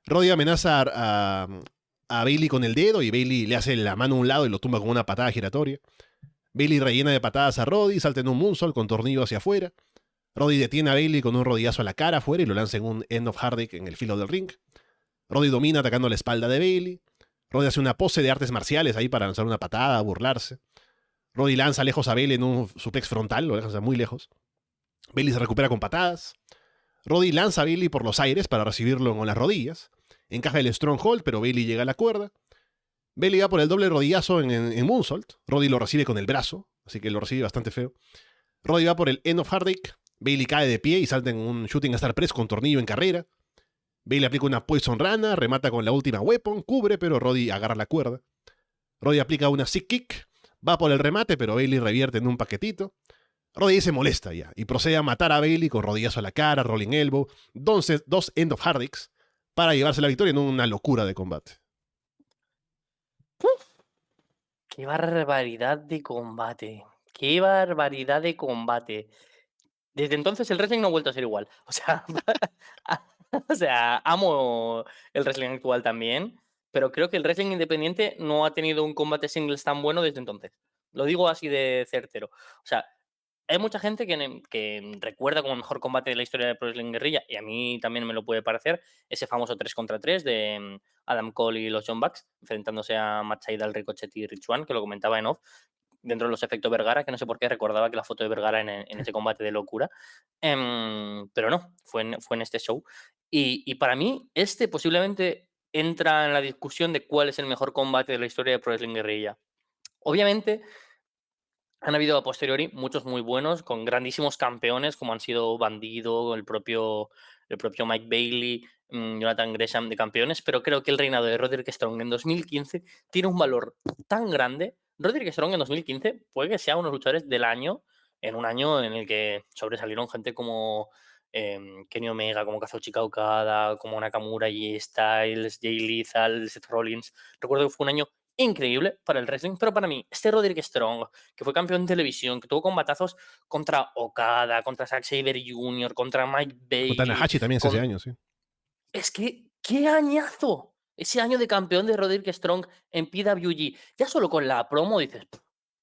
Roddy amenaza a Bailey con el dedo y Bailey le hace la mano a un lado y lo tumba con una patada giratoria. Bailey rellena de patadas a Roddy, salta en un moonsault con tornillo hacia afuera. Roddy detiene a Bailey con un rodillazo a la cara afuera y lo lanza en un End of Hardic en el filo del ring. Roddy domina atacando la espalda de Bailey. Roddy hace una pose de artes marciales ahí para lanzar una patada, burlarse. Roddy lanza lejos a Bailey en un suplex frontal, lo deja muy lejos. Bailey se recupera con patadas. Roddy lanza a Bailey por los aires para recibirlo con las rodillas. Encaja el Stronghold, pero Bailey llega a la cuerda. Bailey va por el doble rodillazo en Moonsault. Roddy lo recibe con el brazo, así que lo recibe bastante feo. Roddy va por el End of Heartache. Bailey cae de pie y salta en un Shooting Star Press con tornillo en carrera. Bailey aplica una Poison Rana, remata con la última Weapon, cubre, pero Roddy agarra la cuerda. Roddy aplica una Sick Kick, va por el remate, pero Bailey revierte en un paquetito. Roddy se molesta ya y procede a matar a Bailey con rodillazo a la cara, Rolling Elbow, dos End of Heartaches para llevarse la victoria en una locura de combate. ¡Qué barbaridad de combate! ¡Qué barbaridad de combate! Desde entonces el wrestling no ha vuelto a ser igual. O sea, o sea, amo el wrestling actual también, pero creo que el wrestling independiente no ha tenido un combate singles tan bueno desde entonces. Lo digo así de certero. O sea, hay mucha gente que recuerda como el mejor combate de la historia de Pro Wrestling Guerrilla, y a mí también me lo puede parecer, ese famoso 3 contra 3 de Adam Cole y los John Bucks, enfrentándose a Matt Sydal, Ricochet y Rich Swann, que lo comentaba en off, dentro de los efectos Vergara, que no sé por qué recordaba que la foto de Vergara en ese combate de locura. Pero no, fue en este show. Y para mí, este posiblemente entra en la discusión de cuál es el mejor combate de la historia de Pro Wrestling Guerrilla. Obviamente, han habido a posteriori muchos muy buenos, con grandísimos campeones, como han sido Bandido, el propio Mike Bailey, Jonathan Gresham de campeones, pero creo que el reinado de Roderick Strong en 2015 tiene un valor tan grande. Roderick Strong en 2015 puede que sea uno de los luchadores del año, en un año en el que sobresalieron gente como Kenny Omega, como Kazuchika Okada, como Nakamura, Jay Styles, Jay Lethal, Seth Rollins. Recuerdo que fue un año increíble para el wrestling, pero para mí, este Roderick Strong, que fue campeón de televisión, que tuvo combatazos contra Okada, contra Zack Sabre Jr., contra Mike Con Bailey, Tanahashi también ese año, sí. es que, ¡qué añazo! Ese año de campeón de Roderick Strong en PWG. Ya solo con la promo dices,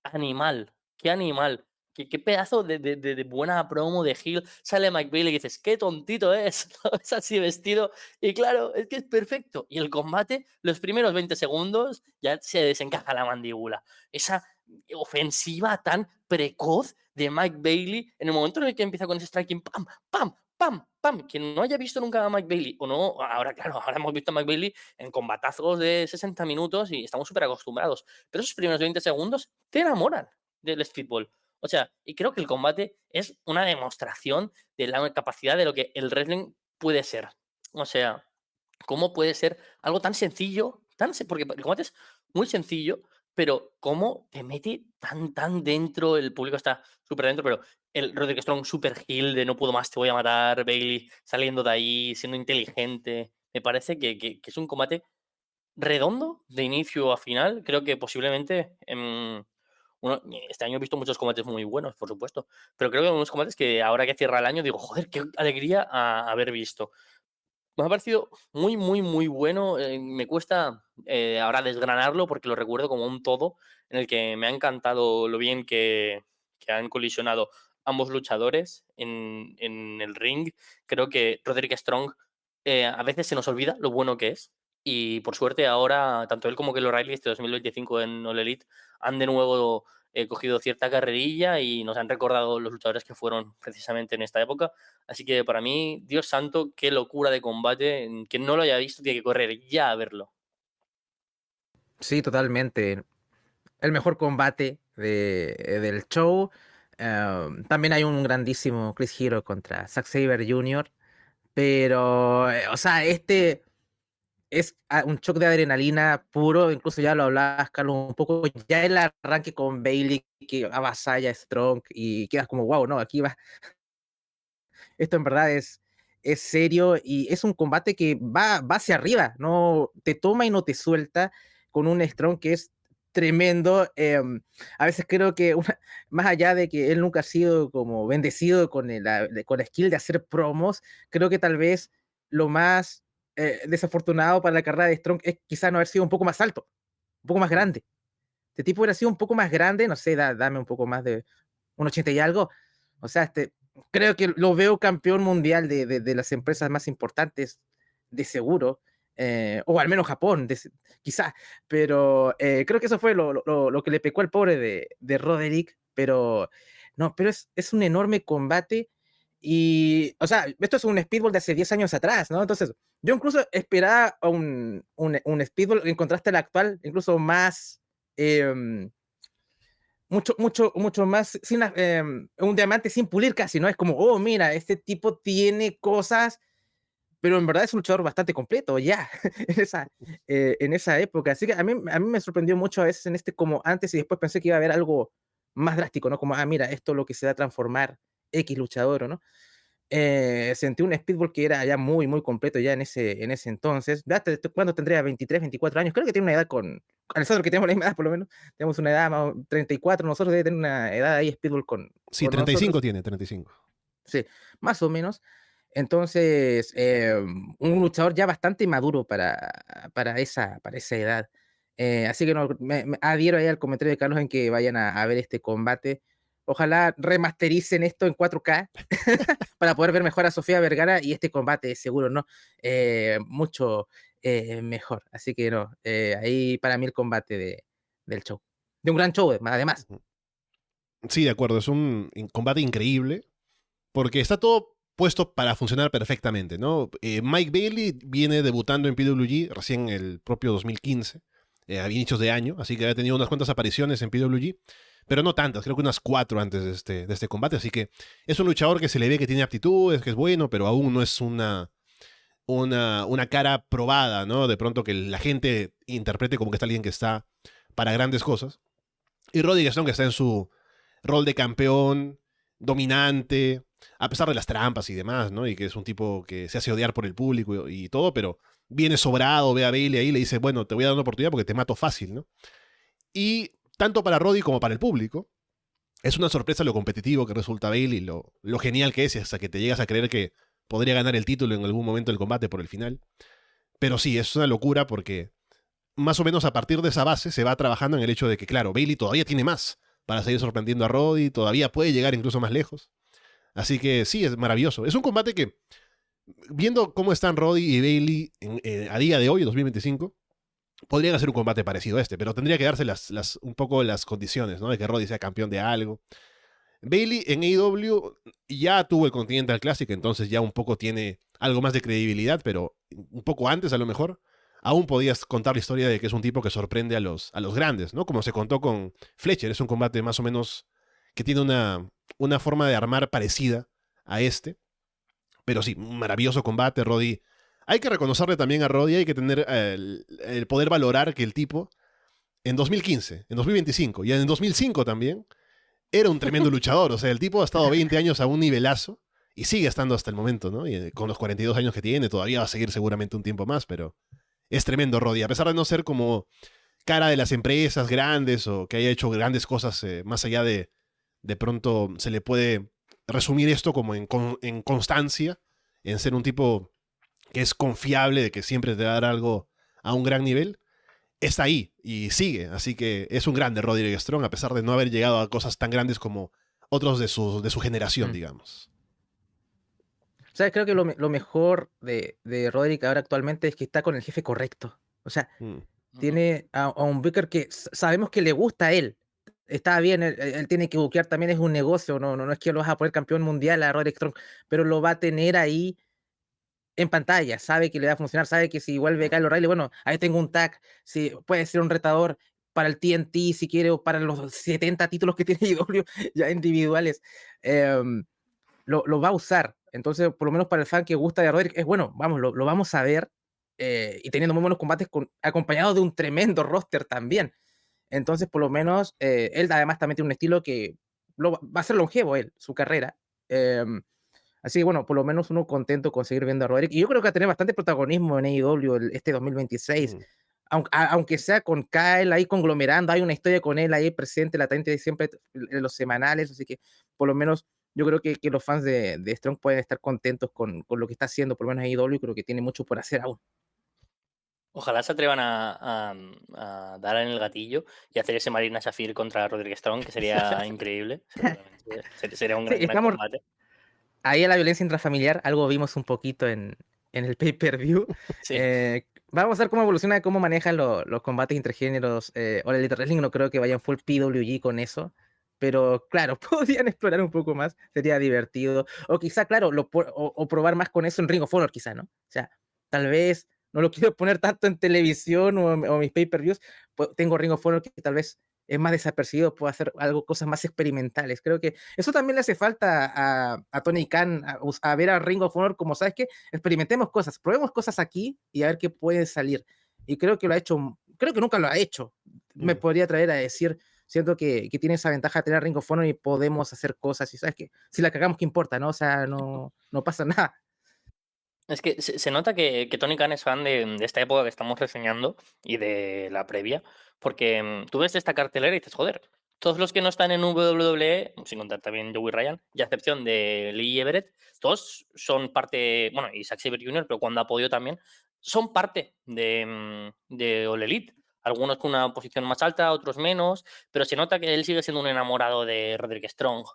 animal, qué animal. Qué pedazo de buena promo de heel. Sale Mike Bailey y dices, qué tontito es. Es así vestido. Y claro, es que es perfecto. Y el combate, los primeros 20 segundos, ya se desencaja la mandíbula. Esa ofensiva tan precoz de Mike Bailey en el momento en el que empieza con ese striking, ¡pam, pam, pam, pam! Quien no haya visto nunca a Mike Bailey, o no, ahora claro, ahora hemos visto a Mike Bailey en combatazos de 60 minutos y estamos súper acostumbrados. Pero esos primeros 20 segundos te enamoran del streetball. O sea, y creo que el combate es una demostración de la capacidad de lo que el wrestling puede ser. O sea, cómo puede ser algo tan sencillo, porque el combate es muy sencillo, pero cómo te mete tan dentro, el público está súper dentro, pero el Roderick Strong super heel de no puedo más, te voy a matar, Bailey saliendo de ahí, siendo inteligente, me parece que es un combate redondo de inicio a final, creo que posiblemente este año he visto muchos combates muy buenos, por supuesto, pero creo que unos combates que ahora que cierra el año digo, joder, qué alegría haber visto. Me ha parecido muy, muy, muy bueno. Me cuesta ahora desgranarlo porque lo recuerdo como un todo en el que me ha encantado lo bien que han colisionado ambos luchadores en el ring. Creo que Roderick Strong a veces se nos olvida lo bueno que es. Y por suerte ahora, tanto él como Kyle O'Reilly este 2025 en All Elite han de nuevo cogido cierta carrerilla y nos han recordado los luchadores que fueron precisamente en esta época. Así que para mí, Dios santo, qué locura de combate. Quien no lo haya visto tiene que correr ya a verlo. Sí, totalmente. El mejor combate del show. También hay un grandísimo Chris Hero contra Zack Sabre Jr. Pero, o sea, este es un shock de adrenalina puro. Incluso ya lo hablabas, Carlos, un poco. Ya el arranque con Bailey que avasalla a Strong y quedas como, wow, no, aquí va. Esto en verdad es serio y es un combate que va hacia arriba, no te toma y no te suelta con un Strong que es tremendo. A veces creo que más allá de que él nunca ha sido como bendecido con la skill de hacer promos, creo que tal vez lo más desafortunado para la carrera de Strong es quizás no haber sido un poco más alto, un poco más grande. Este tipo hubiera sido un poco más grande, no sé, dame un poco más de un 80 y algo. O sea, creo que lo veo campeón mundial de las empresas más importantes, de seguro. o al menos Japón, quizás, pero creo que eso fue lo que le pecó al pobre de Roderick, pero no, pero es un enorme combate y, o sea, esto es un speedball de hace 10 años atrás, ¿no? Entonces, yo incluso esperaba un speedball en contraste al actual, incluso más... mucho más, un diamante sin pulir casi, ¿no? Es como, oh, mira, este tipo tiene cosas, pero en verdad es un luchador bastante completo ya, en esa época. Así que a mí me sorprendió mucho a veces en como antes y después pensé que iba a haber algo más drástico, ¿no? Como, mira, esto es lo que se da a transformar X luchador, ¿no? Sentí un speedball que era ya muy, muy completo ya en ese entonces. ¿Cuándo tendría? 23, 24 años. Creo que tiene una edad a nosotros que tenemos la misma edad, por lo menos. Tenemos una edad más 34, nosotros debe tener una edad ahí speedball Sí, con 35 nosotros. tiene, 35. Sí, más o menos. Entonces, un luchador ya bastante maduro para esa edad. Así que no, me adhiero ahí al comentario de Carlos en que vayan a ver este combate. Ojalá remastericen esto en 4K para poder ver mejor a Sofía Vergara y este combate seguro, ¿no? Mucho mejor. Así que no, ahí para mí el combate del show. De un gran show, además. Sí, de acuerdo, es un combate increíble porque está todo puesto para funcionar perfectamente, ¿no? Mike Bailey viene debutando en PWG recién en el propio 2015, a inicios de año, así que había tenido unas cuantas apariciones en PWG, pero no tantas, creo que unas 4 antes de este combate, así que es un luchador que se le ve que tiene aptitudes, que es bueno, pero aún no es una cara probada, ¿no? De pronto que la gente interprete como que está alguien que está para grandes cosas. Y Roddy Strong que está en su rol de campeón, dominante, a pesar de las trampas y demás, ¿no? Y que es un tipo que se hace odiar por el público y todo, pero viene sobrado, ve a Bailey ahí y le dice, bueno, te voy a dar una oportunidad porque te mato fácil, ¿no? Y tanto para Roddy como para el público, es una sorpresa lo competitivo que resulta Bailey, lo genial que es, hasta que te llegas a creer que podría ganar el título en algún momento del combate por el final. Pero sí, es una locura porque más o menos a partir de esa base se va trabajando en el hecho de que, claro, Bailey todavía tiene más para seguir sorprendiendo a Roddy, todavía puede llegar incluso más lejos. Así que sí, es maravilloso. Es un combate que, viendo cómo están Roddy y Bailey a día de hoy, 2025, podrían hacer un combate parecido a este, pero tendría que darse un poco las condiciones, ¿no? De que Roddy sea campeón de algo. Bailey en AEW ya tuvo el Continental Classic, entonces ya un poco tiene algo más de credibilidad, pero un poco antes a lo mejor aún podías contar la historia de que es un tipo que sorprende a los grandes, ¿no? Como se contó con Fletcher, es un combate más o menos que tiene una forma de armar parecida a este, pero sí, un maravilloso combate, Roddy. Hay que reconocerle también a Roddy, hay que tener el poder valorar que el tipo en 2015, en 2025 y en 2005 también era un tremendo luchador. O sea, el tipo ha estado 20 años a un nivelazo y sigue estando hasta el momento, ¿no? Y con los 42 años que tiene, todavía va a seguir seguramente un tiempo más, pero es tremendo Roddy. A pesar de no ser como cara de las empresas grandes o que haya hecho grandes cosas más allá de pronto se le puede resumir esto como en constancia, en ser un tipo que es confiable, de que siempre te va a dar algo a un gran nivel. Está ahí y sigue, así que es un grande Roderick Strong, a pesar de no haber llegado a cosas tan grandes como otros de su generación, digamos. O sea, creo que lo mejor de Roderick ahora actualmente es que está con el jefe correcto. O sea, Mm. tiene a un Booker que sabemos que le gusta a él. Está bien, él tiene que buquear, también es un negocio, no es que lo vas a poner campeón mundial a Roderick Strong, pero lo va a tener ahí en pantalla, sabe que le va a funcionar, sabe que si vuelve Kyle O'Reilly, bueno, ahí tengo un tag, si puede ser un retador para el TNT si quiere, o para los 70 títulos que tiene IW ya individuales. Lo va a usar. Entonces, por lo menos para el fan que gusta de Roderick, es bueno, vamos, lo vamos a ver y teniendo muy buenos combates acompañado de un tremendo roster también. Entonces, por lo menos, él además también tiene un estilo que va a ser longevo él, su carrera. Así que bueno, por lo menos uno contento con seguir viendo a Roderick. Y yo creo que va a tener bastante protagonismo en AEW este 2026. Mm. Aunque sea con Kyle ahí conglomerando, hay una historia con él ahí presente, latente siempre en los semanales. Así que por lo menos yo creo que los fans de Strong pueden estar contentos con lo que está haciendo, por lo menos AEW. Creo que tiene mucho por hacer aún. Ojalá se atrevan a dar en el gatillo y hacer ese Marina Shafir contra Roderick Strong, que sería increíble. Seguramente sería un Sí, gran estamos combate. ahí en la violencia intrafamiliar, algo vimos un poquito en el pay-per-view. Sí. Vamos a ver cómo evoluciona, cómo manejan los combates intergéneros. All Elite Wrestling no creo que vayan full PWG con eso. Pero claro, podrían explorar un poco más, sería divertido. O quizá, claro, o probar más con eso en Ring of Honor, quizá, ¿no? O sea, tal vez no lo quiero poner tanto en televisión o mis pay-per-views. Tengo Ring of Honor que tal vez es más desapercibido, puedo hacer algo, cosas más experimentales. Creo que eso también le hace falta a Tony Khan, a ver a Ring of Honor como, ¿sabes qué? Experimentemos cosas, probemos cosas aquí y a ver qué puede salir. Y creo que lo ha hecho, creo que nunca lo ha hecho. Me Mm. podría traer a decir, siento que tiene esa ventaja de tener Ring of Honor y podemos hacer cosas. Y sabes que si la cagamos, ¿qué importa? ¿No? O sea, no pasa nada. Es que se nota que Tony Khan es fan de esta época que estamos reseñando y de la previa, porque tú ves esta cartelera y dices, joder, todos los que no están en WWE, sin contar también Joey Ryan, y a excepción de Lee Everett, todos son parte, bueno, y Zack Sabre Jr., pero cuando ha podido también, son parte de All Elite. Algunos con una posición más alta, otros menos, pero se nota que él sigue siendo un enamorado de Roderick Strong,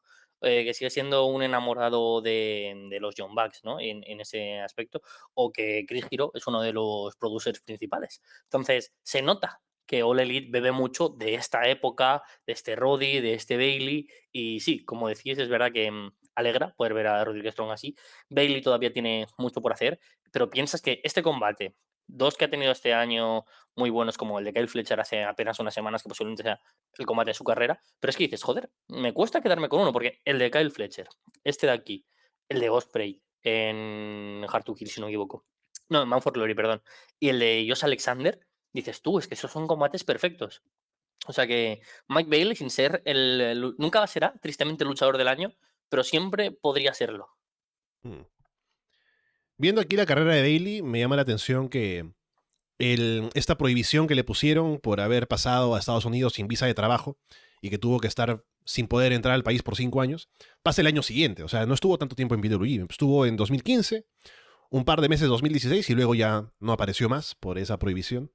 que sigue siendo un enamorado de los Young Bucks, ¿no? En ese aspecto, o que Chris Hero es uno de los producers principales. Entonces, se nota que All Elite bebe mucho de esta época, de este Roddy, de este Bailey, y sí, como decís, es verdad que alegra poder ver a Roderick Strong así. Bailey todavía tiene mucho por hacer, pero piensas que este combate, dos que ha tenido este año muy buenos, como el de Kyle Fletcher hace apenas unas semanas, que posiblemente sea el combate de su carrera, pero es que dices, joder, me cuesta quedarme con uno, porque el de Kyle Fletcher, este de aquí, el de Osprey en Hard to Kill, si no me equivoco. No, en Man for Glory, perdón. Y el de Josh Alexander, dices tú, es que esos son combates perfectos. O sea que Mike Bailey, sin ser nunca será, tristemente, el luchador del año, pero siempre podría serlo. Mm. Viendo aquí la carrera de Bailey, me llama la atención que esta prohibición que le pusieron por haber pasado a Estados Unidos sin visa de trabajo y que tuvo que estar sin poder entrar al país por 5 años, pasa el año siguiente. O sea, no estuvo tanto tiempo en WWE. Estuvo en 2015, un par de meses en 2016 y luego ya no apareció más por esa prohibición.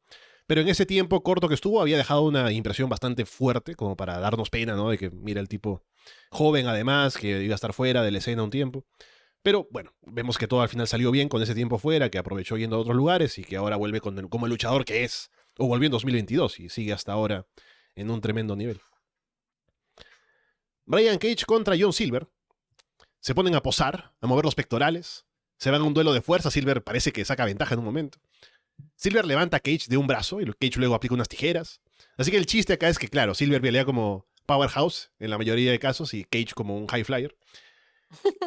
Pero en ese tiempo corto que estuvo había dejado una impresión bastante fuerte, como para darnos pena, ¿no? De que, mira, el tipo joven además, que iba a estar fuera de la escena un tiempo. Pero bueno, vemos que todo al final salió bien con ese tiempo fuera, que aprovechó yendo a otros lugares y que ahora vuelve como el luchador que es. O volvió en 2022 y sigue hasta ahora en un tremendo nivel. Brian Cage contra John Silver. Se ponen a posar, a mover los pectorales. Se van a un duelo de fuerza. Silver parece que saca ventaja en un momento. Silver levanta a Cage de un brazo y Cage luego aplica unas tijeras. Así que el chiste acá es que, claro, Silver pelea como Powerhouse en la mayoría de casos y Cage como un High Flyer.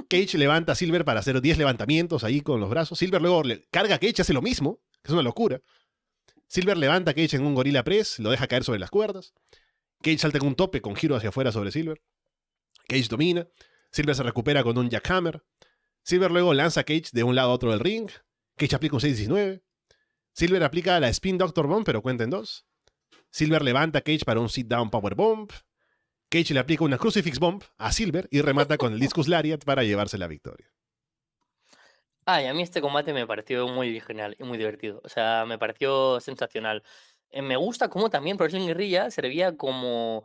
Cage levanta a Silver para hacer 10 levantamientos ahí con los brazos. Silver luego le carga a Cage, hace lo mismo, que es una locura. Silver levanta a Cage en un gorila press, lo deja caer sobre las cuerdas. Cage salta en un tope con giro hacia afuera sobre Silver. Cage domina. Silver se recupera con un jackhammer. Silver luego lanza a Cage de un lado a otro del ring. Cage aplica un 619. Silver aplica la Spin Doctor Bomb, pero cuenta en dos. Silver levanta a Cage para un sit down power bomb. Cage le aplica una Crucifix Bomb a Silver y remata con el Discus Lariat para llevarse la victoria. Y a mí este combate me pareció muy genial y muy divertido. O sea, me pareció sensacional. Me gusta cómo también Pro Wrestling Guerrilla servía como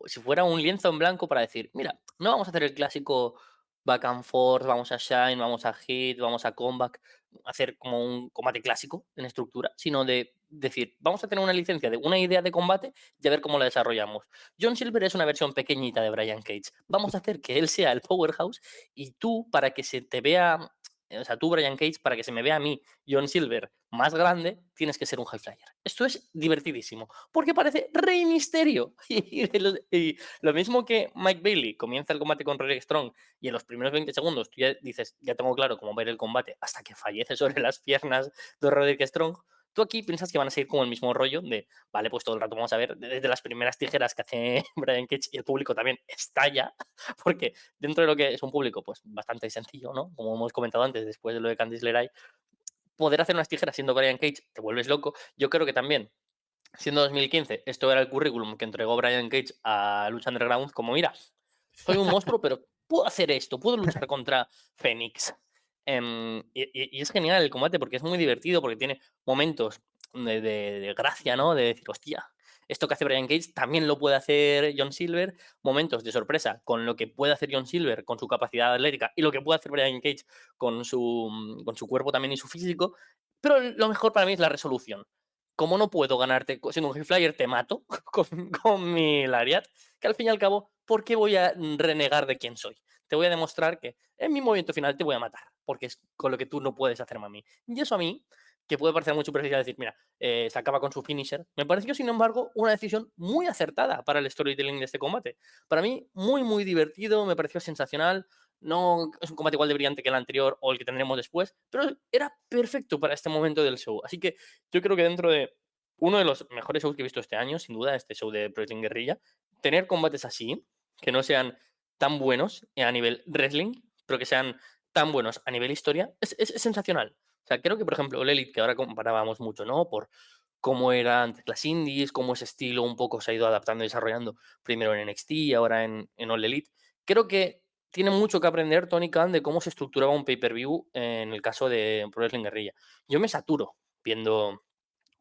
si fuera un lienzo en blanco para decir, mira, no vamos a hacer el clásico back and forth, vamos a Shine, vamos a Hit, vamos a Comeback, hacer como un combate clásico en estructura, sino de decir, vamos a tener una licencia de una idea de combate y a ver cómo la desarrollamos. John Silver es una versión pequeñita de Brian Cage. Vamos a hacer que él sea el powerhouse y tú, para que se te vea, o sea, tú, Brian Cage, para que se me vea a mí, John Silver, más grande, tienes que ser un high flyer. Esto es divertidísimo, porque parece Rey Misterio. Y lo mismo que Mike Bailey comienza el combate con Roderick Strong y en los primeros 20 segundos tú ya dices, ya tengo claro cómo ver el combate hasta que fallece sobre las piernas de Roderick Strong. Tú aquí piensas que van a seguir como el mismo rollo de, vale, pues todo el rato vamos a ver desde las primeras tijeras que hace Brian Cage y el público también estalla, porque dentro de lo que es un público, pues bastante sencillo, ¿no? Como hemos comentado antes, después de lo de Candice LeRae, poder hacer unas tijeras siendo Brian Cage, te vuelves loco. Yo creo que también, siendo 2015, esto era el currículum que entregó Brian Cage a Lucha Underground, como mira, soy un monstruo, pero puedo hacer esto, puedo luchar contra Fénix. Y es genial el combate porque es muy divertido, porque tiene momentos de gracia, ¿no? De decir, hostia, esto que hace Brian Cage también lo puede hacer John Silver. Momentos de sorpresa con lo que puede hacer John Silver con su capacidad atlética y lo que puede hacer Brian Cage con su cuerpo también y su físico. Pero lo mejor para mí es la resolución. Como no puedo ganarte siendo un High Flyer, te mato con mi Lariat, que al fin y al cabo, ¿por qué voy a renegar de quién soy? Te voy a demostrar que en mi movimiento final te voy a matar, porque es con lo que tú no puedes hacerme a mí. Y eso a mí, que puede parecer muy superficial decir, mira, se acaba con su finisher, me pareció, sin embargo, una decisión muy acertada para el storytelling de este combate. Para mí, muy, muy divertido, me pareció sensacional. No es un combate igual de brillante que el anterior o el que tendremos después, pero era perfecto para este momento del show. Así que yo creo que dentro de uno de los mejores shows que he visto este año, sin duda, este show de Pro Wrestling Guerrilla, tener combates así, que no sean tan buenos a nivel wrestling, pero que sean tan buenos a nivel historia, es sensacional. O sea, creo que, por ejemplo, el Elite, que ahora comparábamos mucho, ¿no? Por cómo era antes las indies, cómo ese estilo un poco se ha ido adaptando y desarrollando primero en NXT y ahora en All Elite. Creo que tiene mucho que aprender Tony Khan de cómo se estructuraba un pay-per-view en el caso de Pro Wrestling Guerrilla. Yo me saturo viendo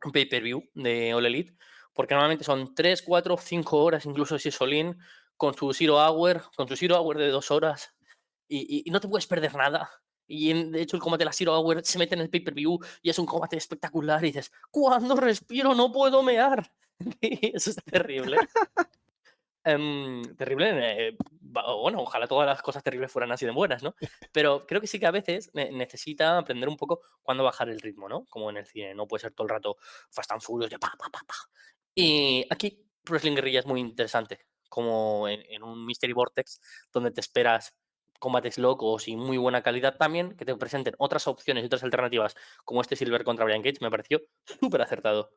un pay-per-view de All Elite, porque normalmente son 3 4 5 horas, incluso si es Solín, con su Zero Hour de 2 horas, y no te puedes perder nada. Y de hecho, el combate de la Zero Hour se mete en el pay-per-view y es un combate espectacular. Y dices, ¿cuándo respiro? No puedo mear. Y eso es terrible. Terrible, bueno, ojalá todas las cosas terribles fueran así de buenas, ¿no? Pero creo que sí que a veces necesita aprender un poco cuándo bajar el ritmo, ¿no? Como en el cine, no puede ser todo el rato Fast and Furious de pa, pa, pa, pa. Y aquí Wrestling Guerrilla es muy interesante, como en un Mystery Vortex, donde te esperas combates locos y muy buena calidad también, que te presenten otras opciones y otras alternativas, como este Silver contra Brian Cage, me pareció súper acertado.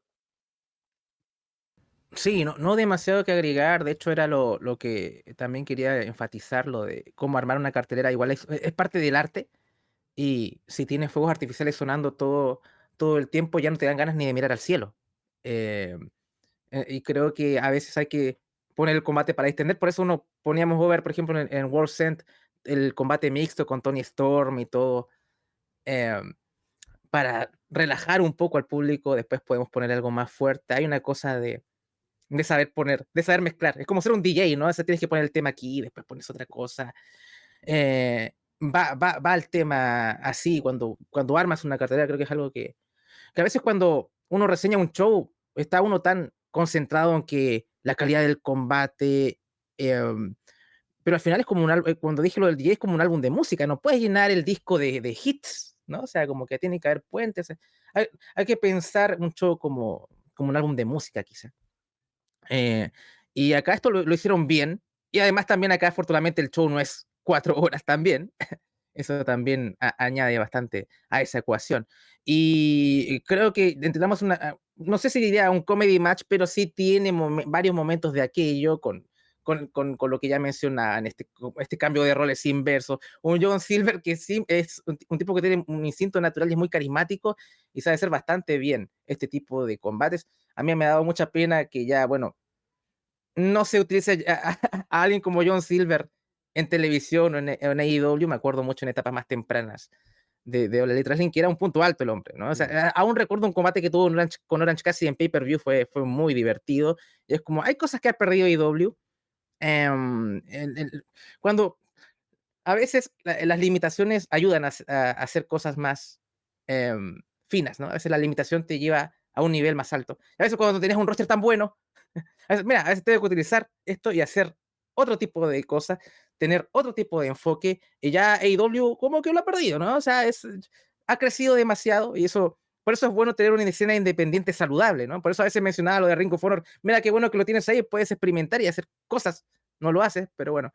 Sí, no demasiado que agregar, de hecho era lo que también quería enfatizar, lo de cómo armar una cartelera, igual es parte del arte, y si tienes fuegos artificiales sonando todo el tiempo, ya no te dan ganas ni de mirar al cielo. Eh, y creo que a veces hay que poner el combate para extender, por eso uno poníamos over, por ejemplo, en World's End, el combate mixto con Tony Storm y todo, em, para relajar un poco al público, después podemos poner algo más fuerte. Hay una cosa de saber poner, de saber mezclar. Es como ser un DJ, ¿no? O sea, tienes que poner el tema aquí, después pones otra cosa. Va el tema así, cuando armas una cartelera, creo que es algo que a veces cuando uno reseña un show, está uno tan concentrado en que la calidad del combate, em, pero al final es como cuando dije lo del DJ, es como un álbum de música, no puedes llenar el disco de hits, ¿no? O sea, como que tiene que haber puentes. Hay que pensar un show como un álbum de música, quizá. Eh, y acá esto lo hicieron bien. Y además también acá afortunadamente el show no es 4 horas también. Eso también añade bastante a esa ecuación. Y creo que intentamos no sé si diría un comedy match, pero sí tiene varios momentos de aquello con lo que ya mencionaba, en este cambio de roles inverso. Un John Silver que sí es un tipo que tiene un instinto natural y es muy carismático y sabe hacer bastante bien este tipo de combates. A mí me ha dado mucha pena que ya, bueno, no se utilice a alguien como John Silver en televisión o en AEW. Me acuerdo mucho en etapas más tempranas de All Elite Wrestling, que era un punto alto el hombre, ¿no? O sea, aún recuerdo un combate que tuvo con Orange Cassidy en pay-per-view, fue muy divertido. Y es como, hay cosas que ha perdido AEW. Cuando a veces las limitaciones ayudan a hacer cosas más finas, ¿no? A veces la limitación te lleva a un nivel más alto. A veces cuando tienes un roster tan bueno, mira, a veces tengo que utilizar esto y hacer otro tipo de cosas, tener otro tipo de enfoque, y ya AEW como que lo ha perdido, ¿no? O sea, ha crecido demasiado y por eso es bueno tener una escena independiente saludable, ¿no? Por eso a veces mencionaba lo de Ring of Honor. Mira qué bueno que lo tienes ahí, puedes experimentar y hacer cosas. No lo haces, pero bueno.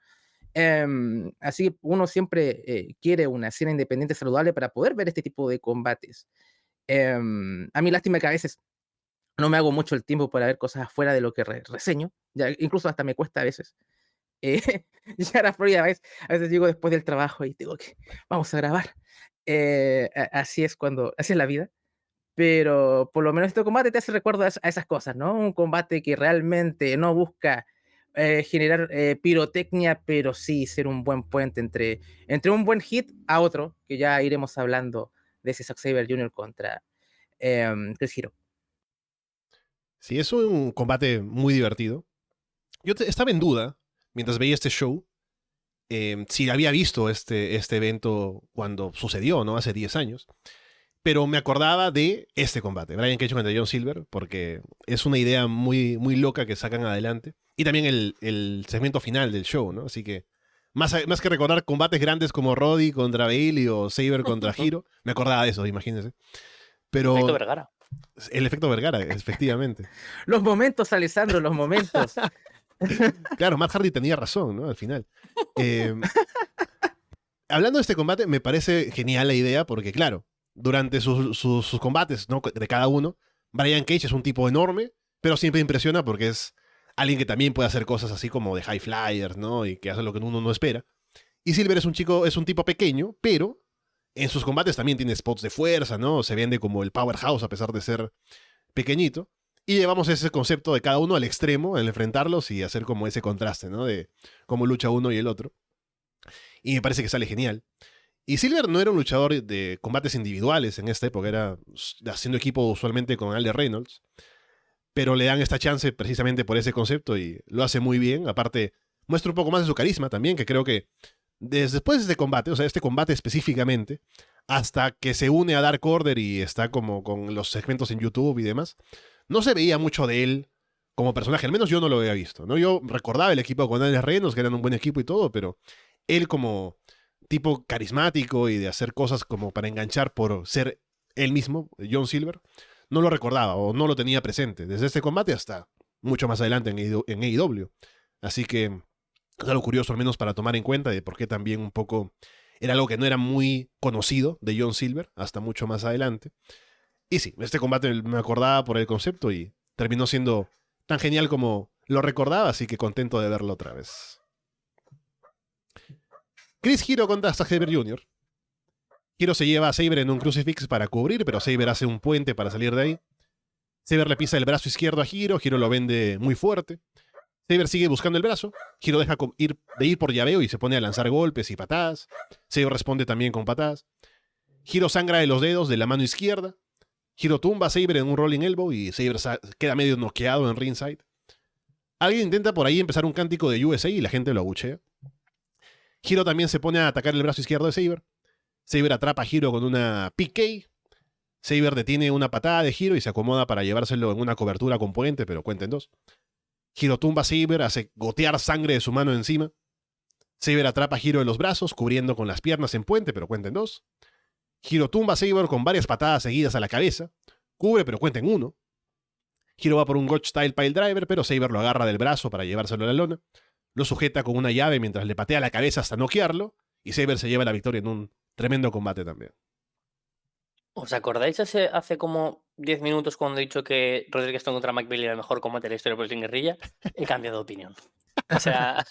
Así uno siempre quiere una escena independiente saludable para poder ver este tipo de combates. A mí lástima que a veces no me hago mucho el tiempo para ver cosas afuera de lo que reseño, ya, incluso hasta me cuesta a veces llegar a Florida. A veces llego después del trabajo y digo que vamos a grabar. Así es la vida, pero por lo menos este combate te hace recuerdo a esas cosas, ¿no? Un combate que realmente no busca generar pirotecnia, pero sí ser un buen puente entre un buen hit a otro, que ya iremos hablando de ese Zack Sabre Jr. contra Chris Hero. Sí, es un combate muy divertido. Yo estaba en duda, mientras veía este show, si había visto este evento cuando sucedió, ¿no? Hace 10 años. pero me acordaba de este combate, Brian Cage contra John Silver, porque es una idea muy, muy loca que sacan adelante. Y también el segmento final del show, ¿no? Así que, más que recordar combates grandes como Roddy contra Bailey o Saber contra Hiro, me acordaba de eso, imagínense. Efecto Pero Vergara. el efecto Vergara, efectivamente. Los momentos, Alessandro, los momentos. Claro, Matt Hardy tenía razón, ¿no? Al final. Eh, Hablando de este combate, me parece genial la idea porque, claro, durante sus combates, ¿no? De cada uno, Brian Cage es un tipo enorme, pero siempre impresiona porque es alguien que también puede hacer cosas así como de high flyers, ¿no? Y que hace lo que uno no espera. Y Silver es un tipo pequeño, pero en sus combates también tiene spots de fuerza, ¿no? Se vende como el powerhouse a pesar de ser pequeñito. Y llevamos ese concepto de cada uno al extremo, al enfrentarlos y hacer como ese contraste, ¿no? De cómo lucha uno y el otro. Y me parece que sale genial. Y Silver no era un luchador de combates individuales en esta época, era haciendo equipo usualmente con Ale Reynolds, pero le dan esta chance precisamente por ese concepto y lo hace muy bien. Aparte, muestra un poco más de su carisma también, que creo que después de este combate, o sea, este combate específicamente, hasta que se une a Dark Order y está como con los segmentos en YouTube y demás, no se veía mucho de él como personaje, al menos yo no lo había visto, ¿no? Yo recordaba el equipo con Ale Reynolds, que eran un buen equipo y todo, pero él como tipo carismático y de hacer cosas como para enganchar por ser él mismo, John Silver, no lo recordaba o no lo tenía presente desde este combate hasta mucho más adelante en AEW. Así que es algo curioso al menos para tomar en cuenta de por qué también un poco era algo que no era muy conocido de John Silver hasta mucho más adelante. Y sí, este combate me acordaba por el concepto y terminó siendo tan genial como lo recordaba, así que contento de verlo otra vez. Chris Hero contra Zack Sabre Jr. Hero se lleva a Sabre en un crucifix para cubrir, pero Sabre hace un puente para salir de ahí. Sabre le pisa el brazo izquierdo a Hero, Hero lo vende muy fuerte. Sabre sigue buscando el brazo, Hero deja de ir por llaveo y se pone a lanzar golpes y patadas. Sabre responde también con patadas. Hero sangra de los dedos de la mano izquierda. Hero tumba a Sabre en un rolling elbow y Sabre queda medio noqueado en ringside. Alguien intenta por ahí empezar un cántico de USA y la gente lo abuchea. Hero también se pone a atacar el brazo izquierdo de Sabre. Sabre atrapa a Hero con una PK. Sabre detiene una patada de Hero y se acomoda para llevárselo en una cobertura con puente, pero cuenta en dos. Hero tumba a Sabre, hace gotear sangre de su mano encima. Sabre atrapa a Hero en los brazos, cubriendo con las piernas en puente, pero cuenta en dos. Hero tumba a Sabre con varias patadas seguidas a la cabeza. Cubre, pero cuenta en uno. Hero va por un Gotch Style Pile Driver, pero Sabre lo agarra del brazo para llevárselo a la lona. Lo sujeta con una llave mientras le patea la cabeza hasta noquearlo. Y Sabre se lleva la victoria en un tremendo combate también. ¿Os acordáis hace como 10 minutos cuando he dicho que Rodríguez Strong contra Mike Bailey era el mejor combate de la historia por sin guerrilla? He cambiado de opinión. O sea,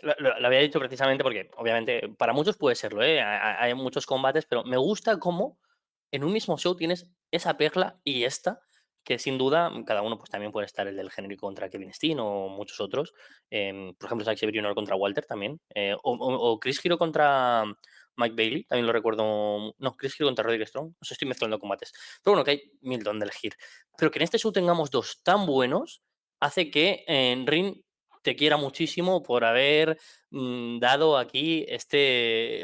lo había dicho precisamente porque, obviamente, para muchos puede serlo, ¿eh? Hay muchos combates, pero me gusta cómo en un mismo show tienes esa perla y esta, que sin duda cada uno pues también puede estar el del genérico contra Kevin Steen o muchos otros. Por ejemplo, Zack Sabre Jr. contra Walter también. O Chris Hero contra Mike Bailey, también lo recuerdo. No, Chris Hero contra Roderick Strong. No sé, estoy mezclando combates. Pero bueno, que hay mil don del Hero. Pero que en este show tengamos dos tan buenos hace que en Ring te quiera muchísimo por haber dado aquí esta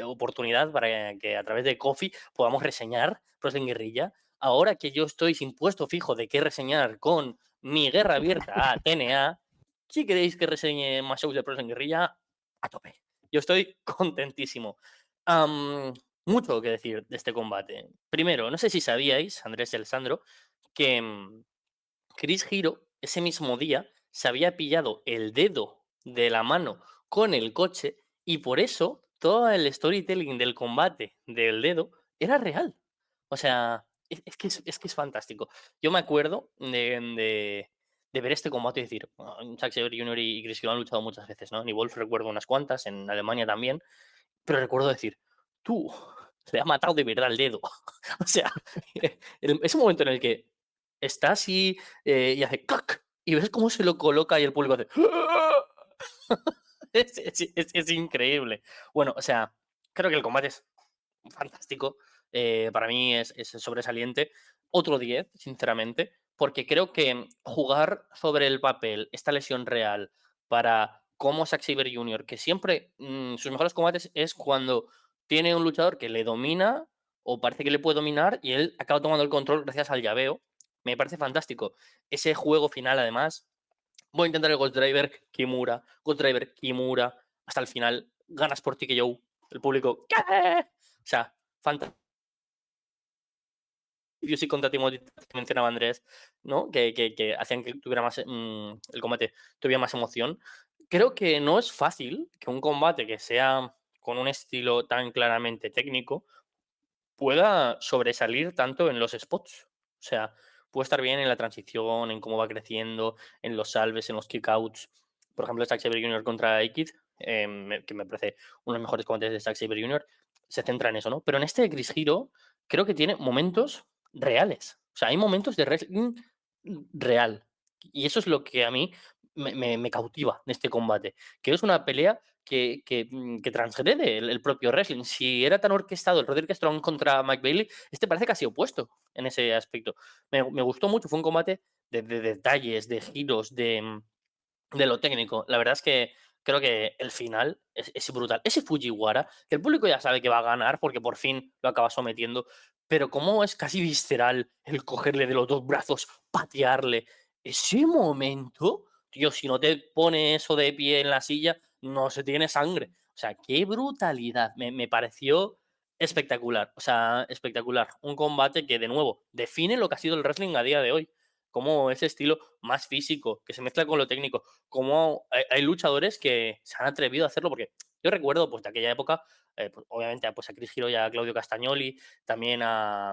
oportunidad para que a través de Coffee podamos reseñar Pros en Guerrilla. Ahora que yo estoy sin puesto fijo de qué reseñar con mi guerra abierta a TNA, si queréis que reseñe más shows de Pros en Guerrilla, a tope. Yo estoy contentísimo. Mucho que decir de este combate. Primero, no sé si sabíais, Andrés y Alessandro, que Chris Hero ese mismo día se había pillado el dedo de la mano con el coche y por eso todo el storytelling del combate del dedo era real. O sea, es que es fantástico. Yo me acuerdo de ver este combate y decir, Zack Sabre Jr. y Chris Hero han luchado muchas veces, ¿no? Ni Wolf recuerdo unas cuantas, en Alemania también, pero recuerdo decir, tú, le ha matado de verdad el dedo. O sea, ese momento en el que está así y hace ¡clac! Y ves cómo se lo coloca y el público hace es increíble. Bueno, o sea, creo que el combate es fantástico. Para mí es sobresaliente. Otro 10, sinceramente, porque creo que jugar sobre el papel esta lesión real para como Zack Sabre Jr., que siempre sus mejores combates es cuando tiene un luchador que le domina o parece que le puede dominar y él acaba tomando el control gracias al llaveo. Me parece fantástico. Ese juego final, además, voy a intentar el Ghost Driver, Kimura, hasta el final, ganas por TKO, el público, ¿qué? O sea, fantástico. Sí contra Timothy, que mencionaba Andrés, ¿no? Que hacían que tuviera más el combate tuviera más emoción. Creo que no es fácil que un combate que sea con un estilo tan claramente técnico pueda sobresalir tanto en los spots. O sea, puede estar bien en la transición, en cómo va creciendo, en los salves, en los kickouts. Por ejemplo, Zack Sabre Jr. contra Aikid, que me parece uno de los mejores combates de Zack Sabre Jr., se centra en eso, ¿no? Pero en este de Chris Hero creo que tiene momentos reales. O sea, hay momentos de wrestling real. Y eso es lo que a mí me cautiva de este combate. Que es una pelea que transgrede el propio wrestling. Si era tan orquestado el Roderick Strong contra Mike Bailey, este parece casi opuesto en ese aspecto. Me gustó mucho, fue un combate de detalles, de giros, de lo técnico. La verdad es que creo que el final es brutal. Ese Fujiwara, que el público ya sabe que va a ganar porque por fin lo acaba sometiendo, pero cómo es casi visceral el cogerle de los dos brazos, patearle. Ese momento, tío, si no te pone eso de pie en la silla, no se tiene sangre. O sea, qué brutalidad. Me pareció espectacular. O sea, espectacular. Un combate que, de nuevo, define lo que ha sido el wrestling a día de hoy. Como ese estilo más físico, que se mezcla con lo técnico, como hay luchadores que se han atrevido a hacerlo, porque yo recuerdo pues de aquella época, pues, obviamente pues, a Chris Hero y a Claudio Castagnoli, también a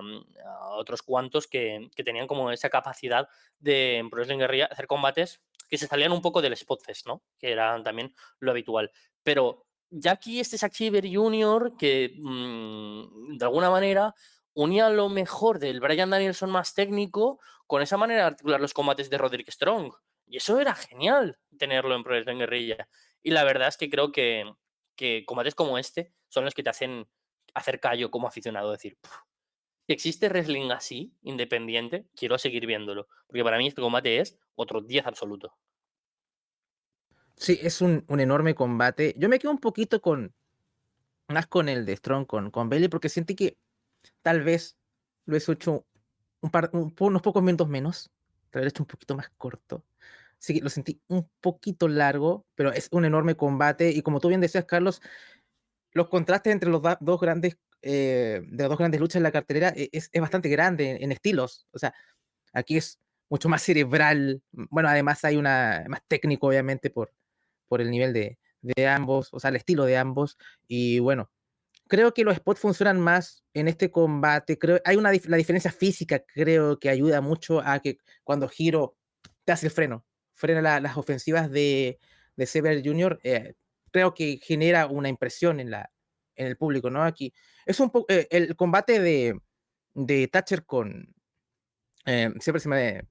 otros cuantos que tenían como esa capacidad de en Pro Wrestling Guerrilla hacer combates que se salían un poco del Spotfest, ¿no? Que eran también lo habitual. Pero ya aquí este Zack Sabre Jr., que de alguna manera unía lo mejor del Bryan Danielson más técnico con esa manera de articular los combates de Roderick Strong. Y eso era genial tenerlo en Pro Wrestling Guerrilla. Y la verdad es que creo que combates como este son los que te hacen hacer callo como aficionado, decir, si existe wrestling así, independiente, quiero seguir viéndolo. Porque para mí este combate es otro 10 absoluto. Sí, es un enorme combate. Yo me quedo un poquito más con el de Strong, con Bailey, porque sentí que tal vez lo he hecho unos pocos minutos menos, tal vez hecho un poquito más corto. Sí, que lo sentí un poquito largo, pero es un enorme combate. Y como tú bien decías, Carlos, los contrastes entre los dos grandes, de las dos grandes luchas en la cartelera es bastante grande en estilos. O sea, aquí es mucho más cerebral. Bueno, además hay más técnico, obviamente, por el nivel de ambos, o sea, el estilo de ambos. Y bueno, creo que los spots funcionan más en este combate. Hay la diferencia física, creo que ayuda mucho a que cuando Hiro te hace el frena las ofensivas de Sabre Jr., creo que genera una impresión en el público, ¿no? Aquí es un poco el combate de Thatcher siempre se me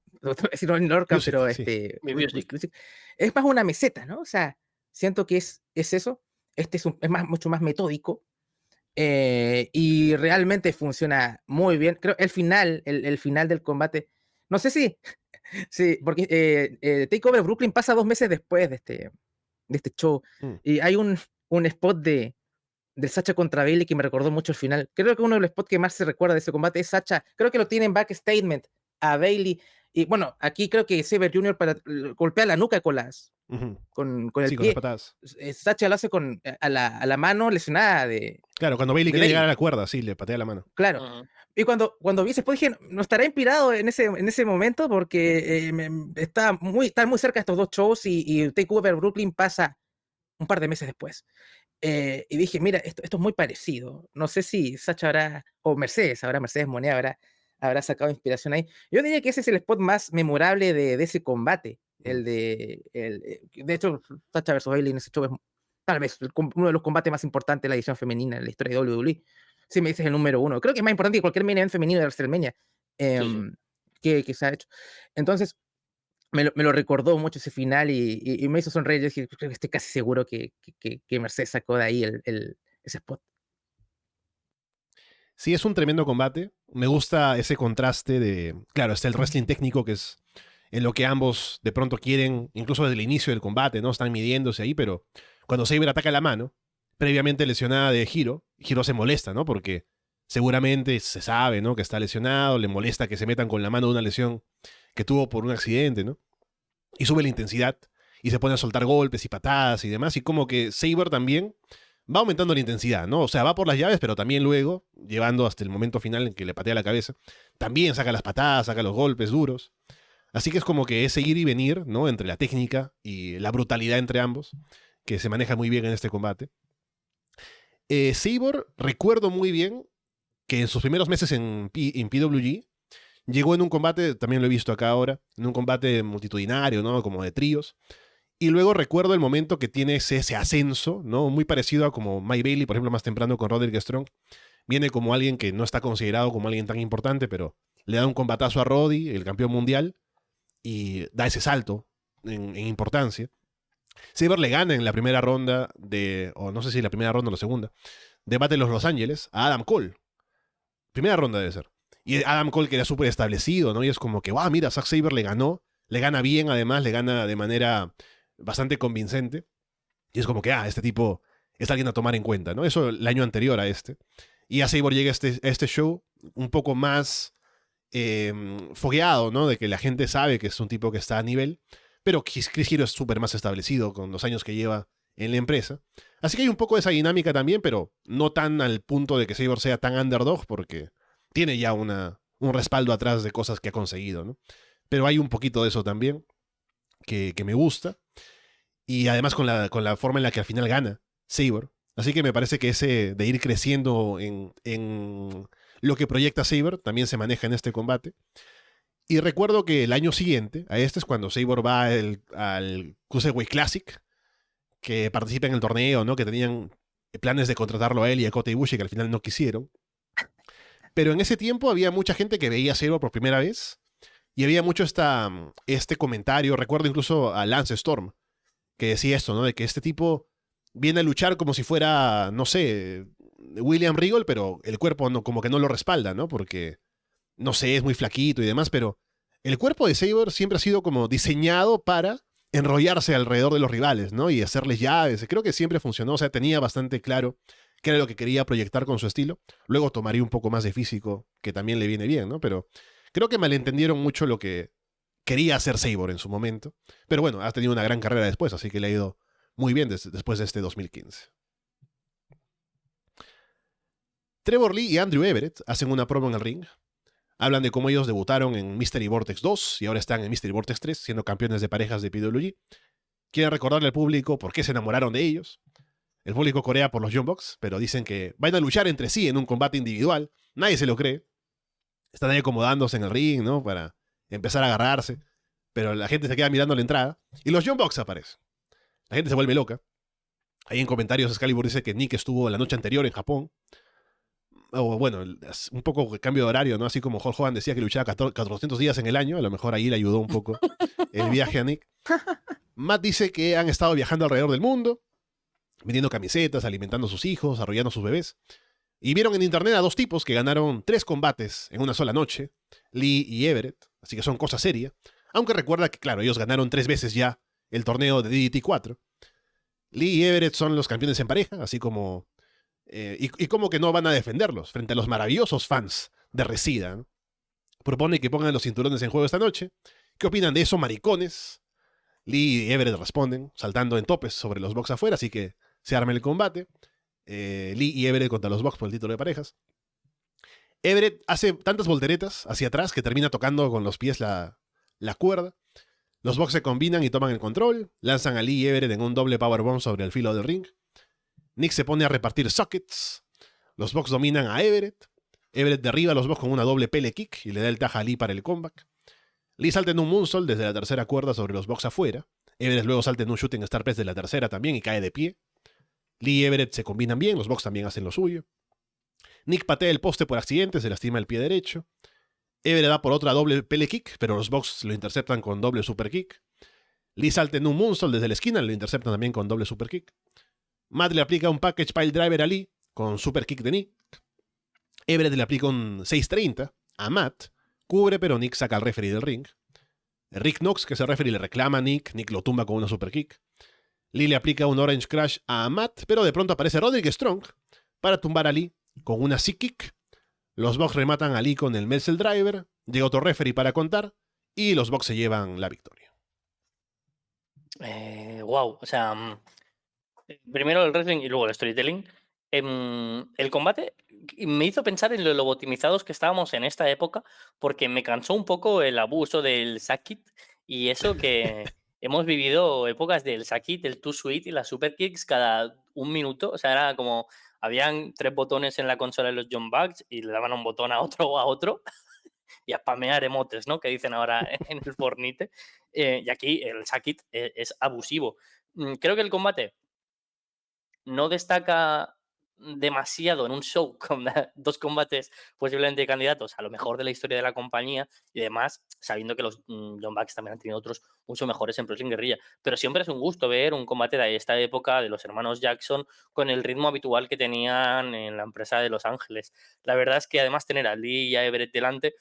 decir Norcan, Music, pero sí. es más una meseta, ¿no? O sea, siento que es eso. Este es mucho más metódico, y realmente funciona muy bien. Creo el final del combate, no sé si, sí, porque Takeover Brooklyn pasa 2 meses después de este show, Mm. y hay un spot del Sacha contra Bailey que me recordó mucho el final. Creo que uno de los spots que más se recuerda de ese combate es Sacha. Creo que lo tiene en back statement a Bailey. Y bueno, aquí creo que Sabre Jr. golpea la nuca con Ujú. el Sí, con las pie. patadas. Sacha lo hace a la mano lesionada Claro, cuando Bailey de quiere Bailey. llegar a la cuerda, sí, le patea la mano. Claro. Y cuando vi ese spot dije, no estará inspirado en ese momento, porque está muy cerca de estos dos shows, y Takeover Brooklyn pasa un par de meses después. Y dije, mira, esto es muy parecido. No sé si Sacha o Mercedes Monet habrá sacado inspiración ahí. Yo diría que ese es el spot más memorable de ese combate. De hecho, Sacha versus Bailey en ese show es tal vez uno de los combates más importantes de la edición femenina en la historia de WWE. Si me dices el número uno. Creo que es más importante que cualquier main event femenino de WrestleMania que se ha hecho. Entonces, me lo recordó mucho ese final, y me hizo sonreír. Yo dije, creo que estoy casi seguro que Mercedes sacó de ahí ese spot. Sí, es un tremendo combate. Me gusta ese contraste de... Claro, está el wrestling técnico, que es en lo que ambos de pronto quieren, incluso desde el inicio del combate, ¿no? Están midiéndose ahí, pero cuando Sabre ataca la mano, previamente lesionada de Hiro se molesta, ¿no? Porque Seguramente se sabe, ¿no? Que está lesionado, le molesta que se metan con la mano de una lesión que tuvo por un accidente, ¿no? Y sube la intensidad y se pone a soltar golpes y patadas y demás. Y como que Saber también va aumentando la intensidad, ¿no? O sea, va por las llaves, pero también luego, llevando hasta el momento final en que le patea la cabeza, también saca las patadas, saca los golpes duros. Así que es como que es seguir y venir, ¿no? Entre la técnica y la brutalidad entre ambos, que se maneja muy bien en este combate. Saber, recuerdo muy bien que en sus primeros meses en PWG llegó en un combate, también lo he visto acá ahora, en un combate multitudinario, ¿no? Como de tríos. Y luego recuerdo el momento que tiene ese ascenso, ¿no? Muy parecido a como Mike Bailey, por ejemplo, más temprano con Roderick Strong. Viene como alguien que no está considerado como alguien tan importante, pero le da un combatazo a Roddy, el campeón mundial, y da ese salto en importancia. Saber le gana en la primera ronda o no sé si la primera ronda o la segunda, de Battle of Los Ángeles a Adam Cole. Primera ronda debe ser. Y Adam Cole que era súper establecido, ¿no? Y es como que, wow, mira, Zack Saber le gana bien además, le gana de manera bastante convincente. Y es como que, este tipo es alguien a tomar en cuenta, ¿no? Eso el año anterior a este. Y a Saber llega a este show un poco más fogueado, ¿no? De que la gente sabe que es un tipo que está a nivel. Pero Chris Hero es súper más establecido con los años que lleva en la empresa. Así que hay un poco de esa dinámica también, pero no tan al punto de que Saber sea tan underdog, porque tiene ya un respaldo atrás de cosas que ha conseguido, ¿no? Pero hay un poquito de eso también que me gusta. Y además con la forma en la que al final gana Saber. Así que me parece que ese de ir creciendo en lo que proyecta Saber también se maneja en este combate. Y recuerdo que el año siguiente, a este es cuando Saber va al Cruiserweight Classic, que participa en el torneo, ¿no? Que tenían planes de contratarlo a él y a Kota Ibushi, que al final no quisieron. Pero en ese tiempo había mucha gente que veía a Saber por primera vez, y había mucho este comentario, recuerdo incluso a Lance Storm, que decía esto, ¿no? De que este tipo viene a luchar como si fuera, no sé, William Regal, pero el cuerpo como que no lo respalda, ¿no? Porque no sé, es muy flaquito y demás, pero el cuerpo de Saber siempre ha sido como diseñado para enrollarse alrededor de los rivales, ¿no? Y hacerles llaves. Creo que siempre funcionó, o sea, tenía bastante claro qué era lo que quería proyectar con su estilo. Luego tomaría un poco más de físico, que también le viene bien, ¿no? Pero creo que malentendieron mucho lo que quería hacer Saber en su momento. Pero bueno, ha tenido una gran carrera después, así que le ha ido muy bien después de este 2015. Trevor Lee y Andrew Everett hacen una promo en el ring. Hablan de cómo ellos debutaron en Mystery Vortex 2 y ahora están en Mystery Vortex 3, siendo campeones de parejas de PWG. Quieren recordarle al público por qué se enamoraron de ellos. El público corea por los Young Bucks, pero dicen que van a luchar entre sí en un combate individual. Nadie se lo cree. Están ahí acomodándose en el ring, ¿no? Para empezar a agarrarse. Pero la gente se queda mirando la entrada. Y los Young Bucks aparecen. La gente se vuelve loca. Ahí en comentarios Excalibur dice que Nick estuvo la noche anterior en Japón. O bueno, un poco de cambio de horario, ¿no? Así como Hulk Hogan decía que luchaba 400 días en el año, a lo mejor ahí le ayudó un poco el viaje a Nick. Matt dice que han estado viajando alrededor del mundo, vendiendo camisetas, alimentando a sus hijos, arrollando a sus bebés. Y vieron en internet a dos tipos que ganaron 3 combates en una sola noche, Lee y Everett, así que son cosas serias. Aunque recuerda que, claro, ellos ganaron 3 veces ya el torneo de DDT 4. Lee y Everett son los campeones en pareja, así como... y como que no van a defenderlos frente a los maravillosos fans de Reseda, ¿no? Propone que pongan los cinturones en juego esta noche. ¿Qué opinan de eso, maricones? Lee y Everett responden, saltando en topes sobre los Bucks afuera, así que se arma el combate. Lee y Everett contra los Bucks por el título de parejas. Everett hace tantas volteretas hacia atrás que termina tocando con los pies la cuerda. Los Bucks se combinan y toman el control. Lanzan a Lee y Everett en un doble powerbomb sobre el filo del ring. Nick se pone a repartir sockets. Los Bucks dominan a Everett. Everett derriba a los Bucks con una doble pele kick y le da el taja a Lee para el comeback. Lee salta en un moonsault desde la tercera cuerda sobre los Bucks afuera. Everett luego salta en un shooting star press de la tercera también y cae de pie. Lee y Everett se combinan bien, los Bucks también hacen lo suyo. Nick patea el poste por accidente, se lastima el pie derecho. Everett da por otra doble pele kick, pero los Bucks lo interceptan con doble super kick. Lee salta en un moonsault desde la esquina, lo interceptan también con doble super kick. Matt le aplica un package pile driver a Lee con super kick de Nick. Everett le aplica un 630 a Matt. Cubre, pero Nick saca al referee del ring. Rick Knox, que es el referee, le reclama a Nick. Nick lo tumba con una super kick. Lee le aplica un orange crash a Matt, pero de pronto aparece Roderick Strong para tumbar a Lee con una sick kick. Los Bucks rematan a Lee con el Missile Driver, llega otro referee para contar, y los Bucks se llevan la victoria. Wow, o sea, primero el wrestling y luego el storytelling. El combate me hizo pensar en lo lobotomizados que estábamos en esta época, porque me cansó un poco el abuso del Sakit y eso que hemos vivido épocas del Sakit, el Too Sweet y las Super Kicks cada un minuto. O sea, era como, habían 3 botones en la consola de los John Bucks y le daban un botón a otro y a spamear emotes, ¿no? Que dicen ahora en el Fornite. Y aquí el Sakit es abusivo. Creo que el combate no destaca demasiado en un show con 2 combates posiblemente candidatos a lo mejor de la historia de la compañía y además sabiendo que los John Bucks también han tenido otros mucho mejores en Pro Wrestling Guerrilla, pero siempre es un gusto ver un combate de esta época de los hermanos Jackson con el ritmo habitual que tenían en la empresa de Los Ángeles. La verdad es que además tener a Lee y a Everett delante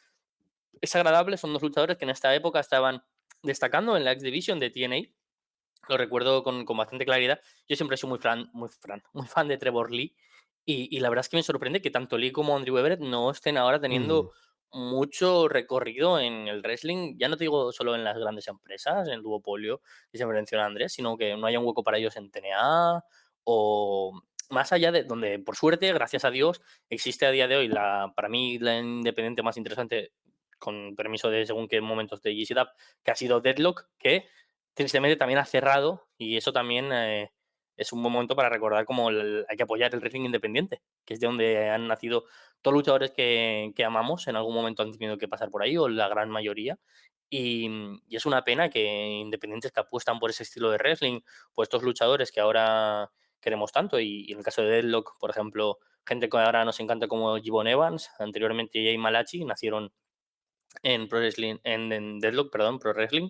es agradable, son 2 luchadores que en esta época estaban destacando en la X Division de TNA. Lo recuerdo con bastante claridad. Yo siempre he sido muy fan de Trevor Lee y la verdad es que me sorprende que tanto Lee como Andrew Everett no estén ahora Mm. teniendo mucho recorrido en el wrestling. Ya no te digo solo en las grandes empresas, en el duopolio que siempre menciona Andrés, sino que no haya un hueco para ellos en TNA o más allá de donde, por suerte, gracias a Dios, existe a día de hoy para mí la independiente más interesante, con permiso de según qué momentos de GCW, que ha sido Deadlock, que tristemente también ha cerrado y eso también es un buen momento para recordar cómo hay que apoyar el wrestling independiente, que es de donde han nacido todos los luchadores que amamos, en algún momento han tenido que pasar por ahí, o la gran mayoría. Y es una pena que independientes que apuestan por ese estilo de wrestling, pues estos luchadores que ahora queremos tanto, y en el caso de Deadlock, por ejemplo, gente que ahora nos encanta como Gibbon Evans, anteriormente Jay Malachi, nacieron en Pro Wrestling, en Deadlock, perdón, Pro Wrestling,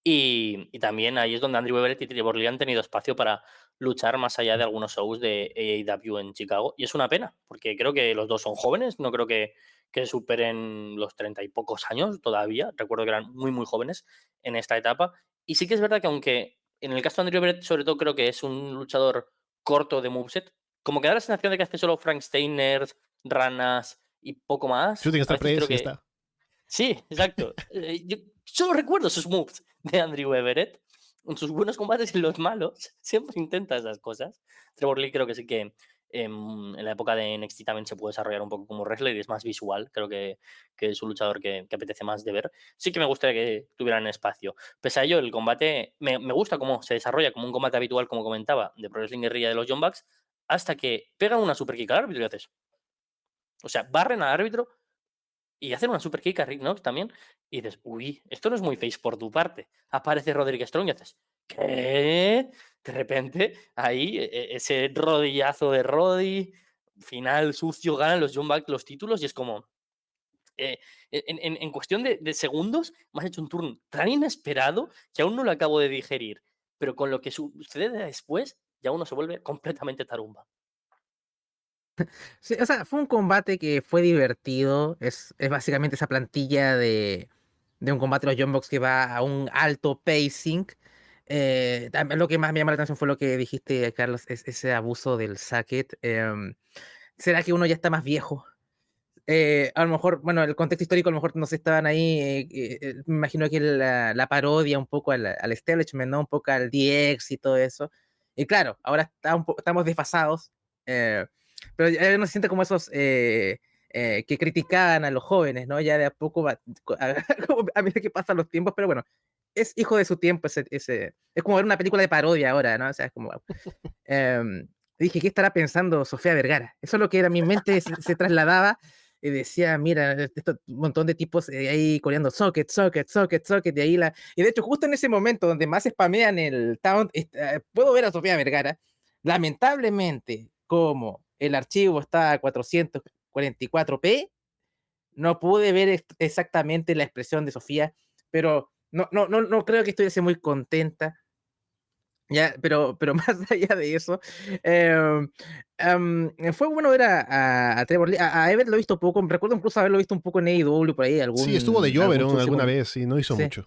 y también ahí es donde Andrew Everett y Trevor Lee han tenido espacio para luchar más allá de algunos shows de AEW en Chicago. Y es una pena, porque creo que los dos son jóvenes, no creo que superen los 30 y pocos años todavía. Recuerdo que eran muy jóvenes en esta etapa. Y sí que es verdad que aunque en el caso de Andrew Everett, sobre todo creo que es un luchador corto de moveset, como que da la sensación de que hace solo Frank Steiners, ranas y poco más. Shooting A Star veces creo Press, ya que está. sí, exacto. Yo solo recuerdo sus moves de Andrew Everett, en sus buenos combates y los malos. Siempre intenta esas cosas. Trevor Lee creo que sí que en la época de NXT también se puede desarrollar un poco como wrestler y es más visual. Creo que es un luchador que apetece más de ver. Sí que me gustaría que tuvieran espacio. Pese a ello, el combate me gusta cómo se desarrolla como un combate habitual, como comentaba, de Pro Wrestling Guerrilla de los Young Bucks, hasta que pegan una super kick al árbitro y haces. O sea, barren al árbitro y hacen una super kick a Rick Knox también. Y dices, uy, esto no es muy face por tu parte. Aparece Roderick Strong y haces, ¿qué? De repente, ahí, ese rodillazo de Roddy, final sucio, ganan los John Bucks los títulos y es como, eh, en cuestión de segundos, me has hecho un turno tan inesperado que aún no lo acabo de digerir. Pero con lo que sucede después, ya uno se vuelve completamente tarumba. Sí, o sea, fue un combate que fue divertido. Es básicamente esa plantilla de un combate de los Young Bucks que va a un alto pacing. También lo que más me llamó la atención fue lo que dijiste, Carlos, ese abuso del Sacket. ¿Será que uno ya está más viejo? A lo mejor, bueno, el contexto histórico a lo mejor no se estaban ahí. Me imagino que la parodia un poco al establishment, ¿no? Un poco al DX y todo eso. Y claro, ahora estamos desfasados. eh, pero ya uno se siente como esos que criticaban a los jóvenes, ¿no? Ya de a poco como a medida que pasan los tiempos, pero bueno, es hijo de su tiempo es como ver una película de parodia ahora, ¿no? O sea, es como dije, ¿qué estará pensando Sofía Vergara? Eso es lo que era mi mente se trasladaba y decía, mira, un montón de tipos ahí coreando socket, socket, socket, socket, y de hecho justo en ese momento donde más spamean el town, puedo ver a Sofía Vergara, lamentablemente, como el archivo está a 444p, no pude ver exactamente la expresión de Sofía, pero no creo que estuviese muy contenta. Ya, pero más allá de eso, em, fue bueno ver a Trevor Lee. A Everett lo he visto poco, recuerdo incluso haberlo visto un poco en AEW por ahí, Sí, estuvo de algún Joveron show alguna vez y no hizo sí, mucho.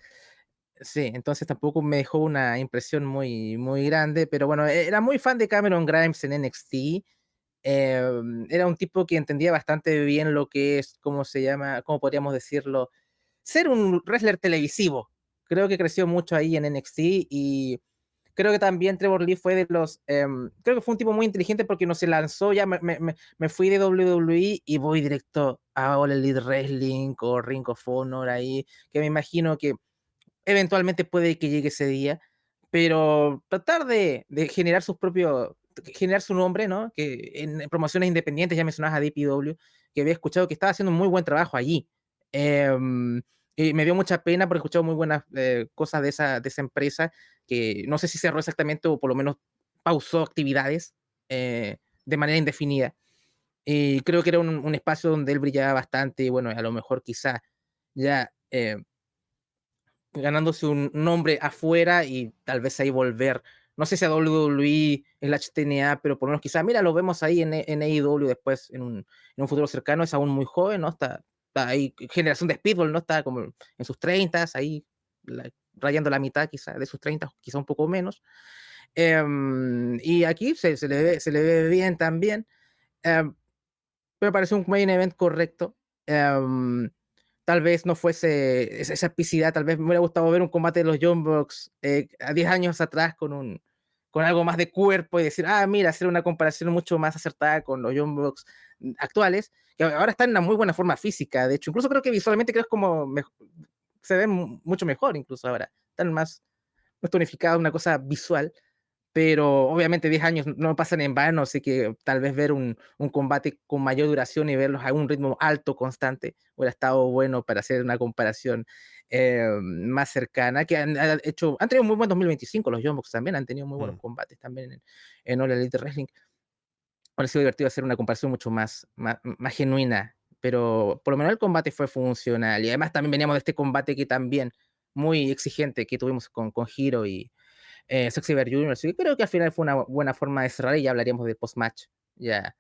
sí, entonces tampoco me dejó una impresión muy grande, pero bueno, era muy fan de Cameron Grimes en NXT. Era un tipo que entendía bastante bien lo que es, ¿cómo se llama? ¿Cómo podríamos decirlo? Ser un wrestler televisivo. Creo que creció mucho ahí en NXT y creo que también Trevor Lee fue de los, creo que fue un tipo muy inteligente porque no se lanzó, ya me fui de WWE y voy directo a All Elite Wrestling o Ring of Honor ahí, que me imagino que eventualmente puede que llegue ese día, pero tratar de generar sus propios, generar su nombre, ¿no? Que en promociones independientes, ya mencionabas a DPW, que había escuchado que estaba haciendo un muy buen trabajo allí. Em, y me dio mucha pena porque he escuchado muy buenas cosas de esa empresa, que no sé si cerró exactamente o por lo menos pausó actividades de manera indefinida. Y creo que era un espacio donde él brillaba bastante y bueno, a lo mejor quizá ya ganándose un nombre afuera y tal vez ahí volver, no sé si a WWE, el HTNA, pero por lo menos quizá, mira, lo vemos ahí en AEW después en un futuro cercano, es aún muy joven, ¿no? Está ahí, generación de Speedball, ¿no? Está como en sus 30, ahí rayando la mitad quizá de sus 30, quizá un poco menos. Y aquí se le ve bien también. Em, Me parece un main event correcto. Em, Tal vez no fuese esa epicidad, tal vez me hubiera gustado ver un combate de los Young Bucks a 10 años atrás con algo más de cuerpo y decir, ah, mira, hacer una comparación mucho más acertada con los Young Bucks actuales, que ahora están en una muy buena forma física. De hecho, incluso creo que visualmente creo que es como se ven mucho mejor, incluso ahora. Están más tonificados, una cosa visual, pero obviamente 10 años no pasan en vano, así que tal vez ver un combate con mayor duración y verlos a un ritmo alto, constante, hubiera estado bueno para hacer una comparación más cercana, que han tenido muy buen 2025, los Young Bucks también han tenido muy buenos Mm. combates también en All Elite Wrestling. Hubiera sido divertido hacer una comparación mucho más genuina, pero por lo menos el combate fue funcional, y además también veníamos de este combate que también muy exigente que tuvimos con Hiro y Sexy Bear Jr. Así que creo que al final fue una buena forma de cerrar y ya hablaríamos del post-match, ya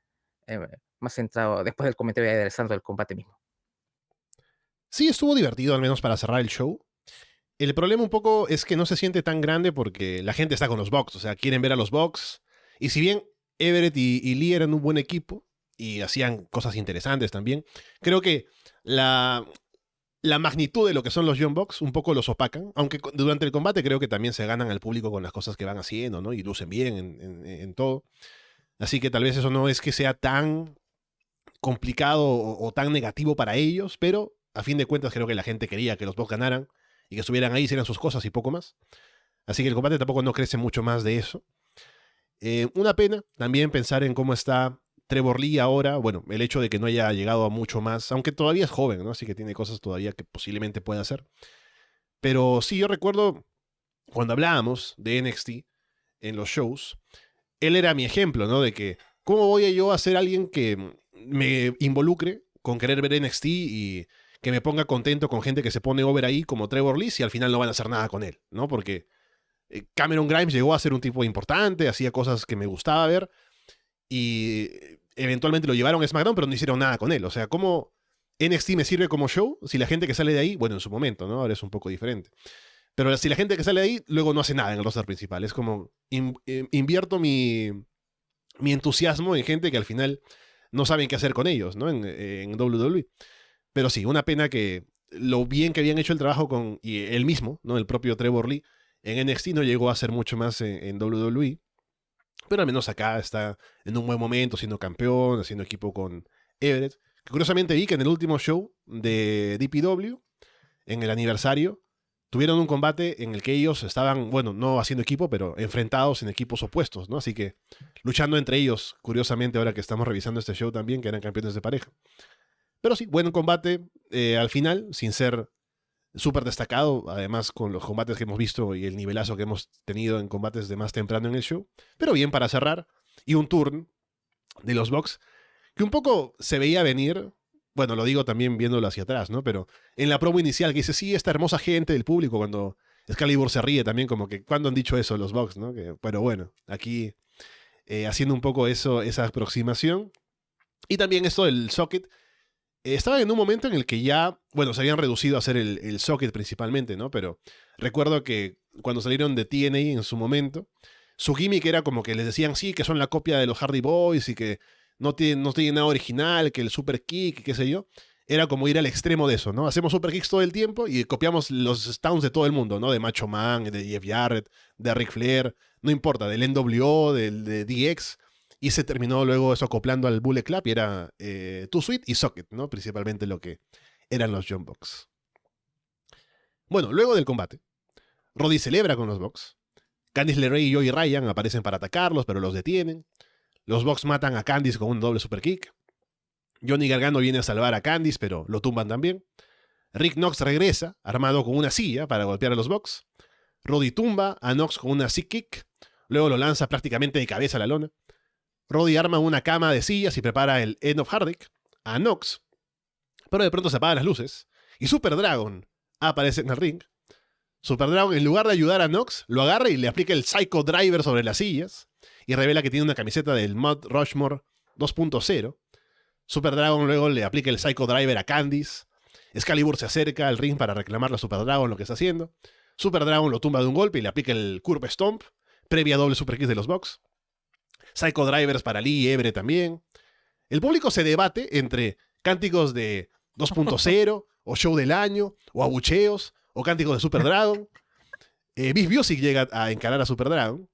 eh, más centrado después del comentario de Alessandro del combate mismo. Sí, estuvo divertido, al menos para cerrar el show. El problema un poco es que no se siente tan grande porque la gente está con los Bucks, o sea, quieren ver a los Bucks. Y si bien Everett y Lee eran un buen equipo y hacían cosas interesantes también, creo que la magnitud de lo que son los Young Bucks un poco los opacan, aunque durante el combate creo que también se ganan al público con las cosas que van haciendo, ¿no? Y lucen bien en todo. Así que tal vez eso no es que sea tan complicado o tan negativo para ellos, pero a fin de cuentas creo que la gente quería que los Bucks ganaran y que estuvieran ahí, hicieran sus cosas y poco más. Así que el combate tampoco no crece mucho más de eso. Una pena también pensar en cómo está Trevor Lee ahora. Bueno, el hecho de que no haya llegado a mucho más, aunque todavía es joven, ¿no? Así que tiene cosas todavía que posiblemente pueda hacer. Pero sí, yo recuerdo cuando hablábamos de NXT en los shows, él era mi ejemplo, ¿no? De que, ¿cómo voy yo a ser alguien que me involucre con querer ver NXT y que me ponga contento con gente que se pone over ahí como Trevor Lee si al final no van a hacer nada con él, ¿no? Porque Cameron Grimes llegó a ser un tipo importante, hacía cosas que me gustaba ver y eventualmente lo llevaron a SmackDown, pero no hicieron nada con él. O sea, ¿cómo NXT me sirve como show si la gente que sale de ahí, bueno, en su momento, ¿no? Ahora es un poco diferente. Pero si la gente que sale de ahí luego no hace nada en el roster principal, es como invierto mi entusiasmo en gente que al final no saben qué hacer con ellos, ¿no? En WWE. Pero sí, una pena que lo bien que habían hecho el trabajo con y él mismo, ¿no? El propio Trevor Lee, en NXT no llegó a hacer mucho más en WWE. Pero al menos acá está en un buen momento, siendo campeón, haciendo equipo con Everett. Que curiosamente vi que en el último show de DPW, en el aniversario, tuvieron un combate en el que ellos estaban, bueno, no haciendo equipo, pero enfrentados en equipos opuestos, ¿no? Así que luchando entre ellos, curiosamente, ahora que estamos revisando este show también, que eran campeones de pareja. Pero sí, buen combate al final, sin ser súper destacado, además con los combates que hemos visto y el nivelazo que hemos tenido en combates de más temprano en el show. Pero bien para cerrar. Y un turn de los Bucks que un poco se veía venir. Bueno, lo digo también viéndolo hacia atrás, ¿no? Pero en la promo inicial que dice, sí, esta hermosa gente del público, cuando Excalibur se ríe también, como que, ¿cuándo han dicho eso los Bucks, no? Pero bueno, aquí haciendo un poco eso, esa aproximación. Y también esto del socket. Estaban en un momento en el que ya, bueno, se habían reducido a hacer el socket principalmente, ¿no? Pero recuerdo que cuando salieron de TNA en su momento, su gimmick era como que les decían, sí, que son la copia de los Hardy Boys y que no tiene nada original, que el super kick, qué sé yo. Era como ir al extremo de eso, ¿no? Hacemos super kicks todo el tiempo y copiamos los stunts de todo el mundo, ¿no? De Macho Man, de Jeff Jarrett, de Ric Flair, no importa, del NWO, de DX. Y se terminó luego eso acoplando al Bullet Club y era Too Sweet y Socket, ¿no? Principalmente lo que eran los Young Bucks. Bueno, luego del combate, Roddy celebra con los Bucks. Candice LeRae y Joey Ryan aparecen para atacarlos, pero los detienen. Los Bucks matan a Candice con un doble super kick. Johnny Gargano viene a salvar a Candice, pero lo tumban también. Rick Knox regresa, armado con una silla, para golpear a los Bucks. Roddy tumba a Knox con una sick kick. Luego lo lanza prácticamente de cabeza a la lona. Roddy arma una cama de sillas y prepara el End of Hardic a Knox. Pero de pronto se apagan las luces. Y Super Dragon aparece en el ring. Super Dragon, en lugar de ayudar a Knox, lo agarra y le aplica el Psycho Driver sobre las sillas. Y revela que tiene una camiseta del Mount Rushmore 2.0. Super Dragon luego le aplica el Psycho Driver a Candice. Excalibur se acerca al ring para reclamarle a Super Dragon lo que está haciendo. Super Dragon lo tumba de un golpe y le aplica el Curve Stomp, previa doble super kick de los Bucks. Psycho Drivers para Lee y Ebre también. El público se debate entre cánticos de 2.0, o show del año, o abucheos, o cánticos de Super Dragon. Beef Music llega a encarar a Super Dragon.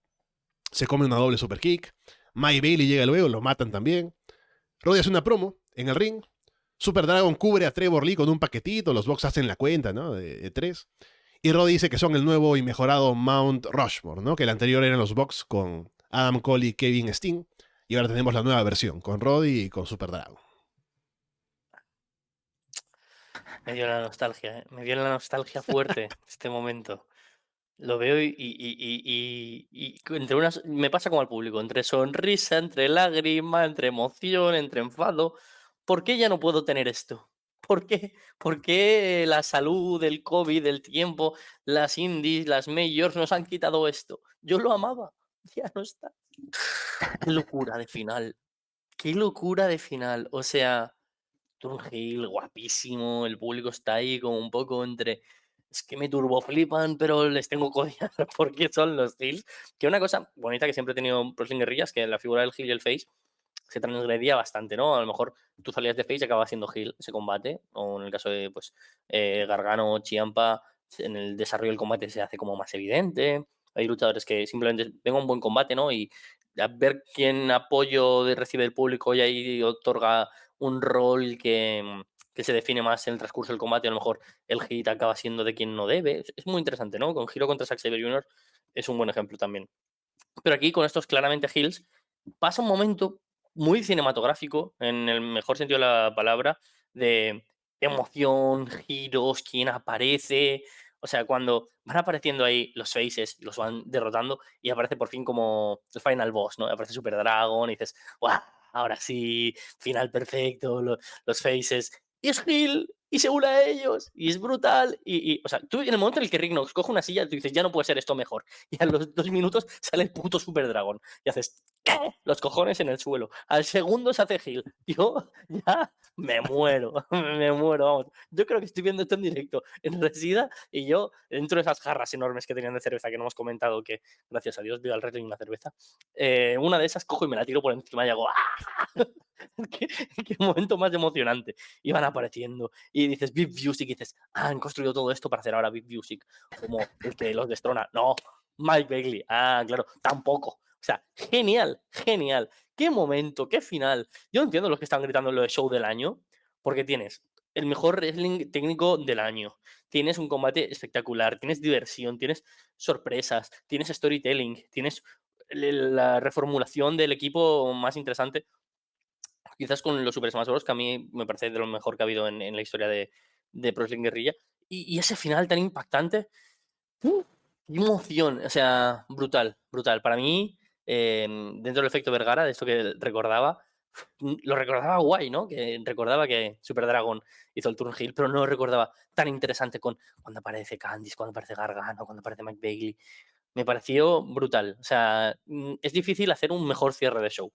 Se come una doble super kick. Mike Bailey llega luego, lo matan también. Roddy hace una promo en el ring. Super Dragon cubre a Trevor Lee con un paquetito. Los Bucks hacen la cuenta, ¿no? De 3. Y Roddy dice que son el nuevo y mejorado Mount Rushmore, ¿no? Que el anterior eran los Bucks con Adam Cole y Kevin Steen. Y ahora tenemos la nueva versión, con Roddy y con Super Dragon. Me dio la nostalgia, ¿eh? Me dio la nostalgia fuerte este momento. Lo veo y entre unas, me pasa como al público, entre sonrisa, entre lágrima, entre emoción, entre enfado. ¿Por qué ya no puedo tener esto? ¿Por qué? ¿Por qué la salud, el COVID, el tiempo, las indies, las majors nos han quitado esto? Yo lo amaba, ya no está. Qué locura de final, qué locura de final. O sea, Turnhill, guapísimo, el público está ahí como un poco entre. Es que me turboflipan, pero les tengo que odiar porque son los Heels. Que una cosa bonita que siempre he tenido en Wrestling Guerrillas, que la figura del Heel y el Face se transgredía bastante, ¿no? A lo mejor tú salías de Face y acabas siendo Heel ese combate, o en el caso de pues Gargano o Ciampa, en el desarrollo del combate se hace como más evidente. Hay luchadores que simplemente venga un buen combate, ¿no? Y a ver quién apoyo recibe el público y ahí otorga un rol que se define más en el transcurso del combate. A lo mejor el hit acaba siendo de quien no debe. Es muy interesante, ¿no? Con Hero contra Zack Sabre Jr. es un buen ejemplo también. Pero aquí, con estos claramente heels, pasa un momento muy cinematográfico, en el mejor sentido de la palabra, de emoción, giros, quién aparece. O sea, cuando van apareciendo ahí los faces, los van derrotando y aparece por fin como el final boss, ¿no? Aparece Super Dragon y dices, ¡guau! Ahora sí, final perfecto, los faces. Y es Gil, y se une a ellos, y es brutal. O sea, tú en el momento en el que Rick Knox coge una silla, tú dices, ya no puede ser esto mejor. Y a los 2 minutos sale el puto Super Dragon. Y haces, ¿qué? Los cojones en el suelo. Al segundo se hace Gil. Yo ya me muero, me muero, vamos. Yo creo que estoy viendo esto en directo en Resida y yo, dentro de esas jarras enormes que tenían de cerveza, que no hemos comentado, que gracias a Dios viva el reto y una cerveza, una de esas cojo y me la tiro por encima y hago ¡ah! ¿Qué momento más emocionante. Y van apareciendo y dices Big Music y dices, han construido todo esto para hacer ahora Big Music como el que los destrona. No, Mike Bailey, claro, tampoco. O sea, genial, genial. Qué momento, qué final. Yo entiendo los que están gritando lo de show del año, porque tienes el mejor wrestling técnico del año, tienes un combate espectacular, tienes diversión, tienes sorpresas, tienes storytelling, tienes la reformulación del equipo más interesante, quizás con los Super Smash Bros, que a mí me parece de lo mejor que ha habido en la historia de Pro Wrestling Guerrilla. Y ese final tan impactante, qué emoción, o sea, brutal, brutal. Para mí, dentro del efecto Vergara, de esto que recordaba, lo recordaba guay, ¿no? Que recordaba que Super Dragon hizo el Turn Heel, pero no lo recordaba tan interesante con cuando aparece Candice, cuando aparece Gargano, cuando aparece Mike Bailey. Me pareció brutal. O sea, es difícil hacer un mejor cierre de show.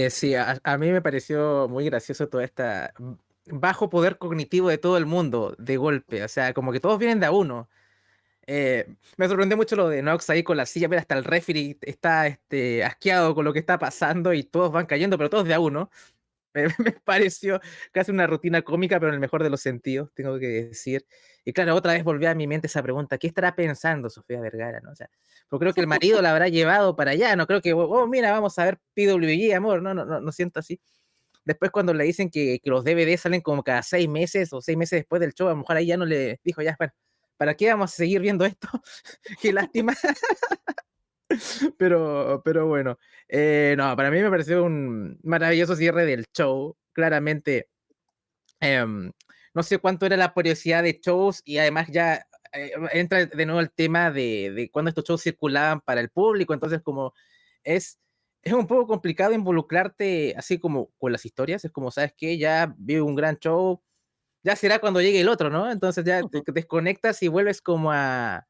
Sí, a mí me pareció muy gracioso toda esta bajo poder cognitivo de todo el mundo de golpe. O sea, como que todos vienen de a uno. Me sorprendió mucho lo de Knox ahí con la silla, mira, hasta el referee está asqueado con lo que está pasando y todos van cayendo, pero todos de a uno. Me pareció casi una rutina cómica, pero en el mejor de los sentidos, tengo que decir. Y claro, otra vez volvió a mi mente esa pregunta, ¿qué estará pensando Sofía Vergara? ¿No? O sea, pues creo que el marido la habrá llevado para allá, no creo que, oh, mira, vamos a ver PWG, amor, no siento así. Después cuando le dicen que los DVD salen como cada 6 meses o 6 meses después del show, a lo mejor ahí ya no le dijo, ya, bueno, ¿para qué vamos a seguir viendo esto? Qué lástima. Pero bueno, no, para mí me pareció un maravilloso cierre del show. Claramente, em, no sé cuánto era la periodicidad de shows y además ya entra de nuevo el tema de cuando estos shows circulaban para el público, entonces como es, es un poco complicado involucrarte así como con las historias, es como, ¿sabes qué? Ya vi un gran show, ya será cuando llegue el otro, ¿no? Entonces ya te desconectas y vuelves como a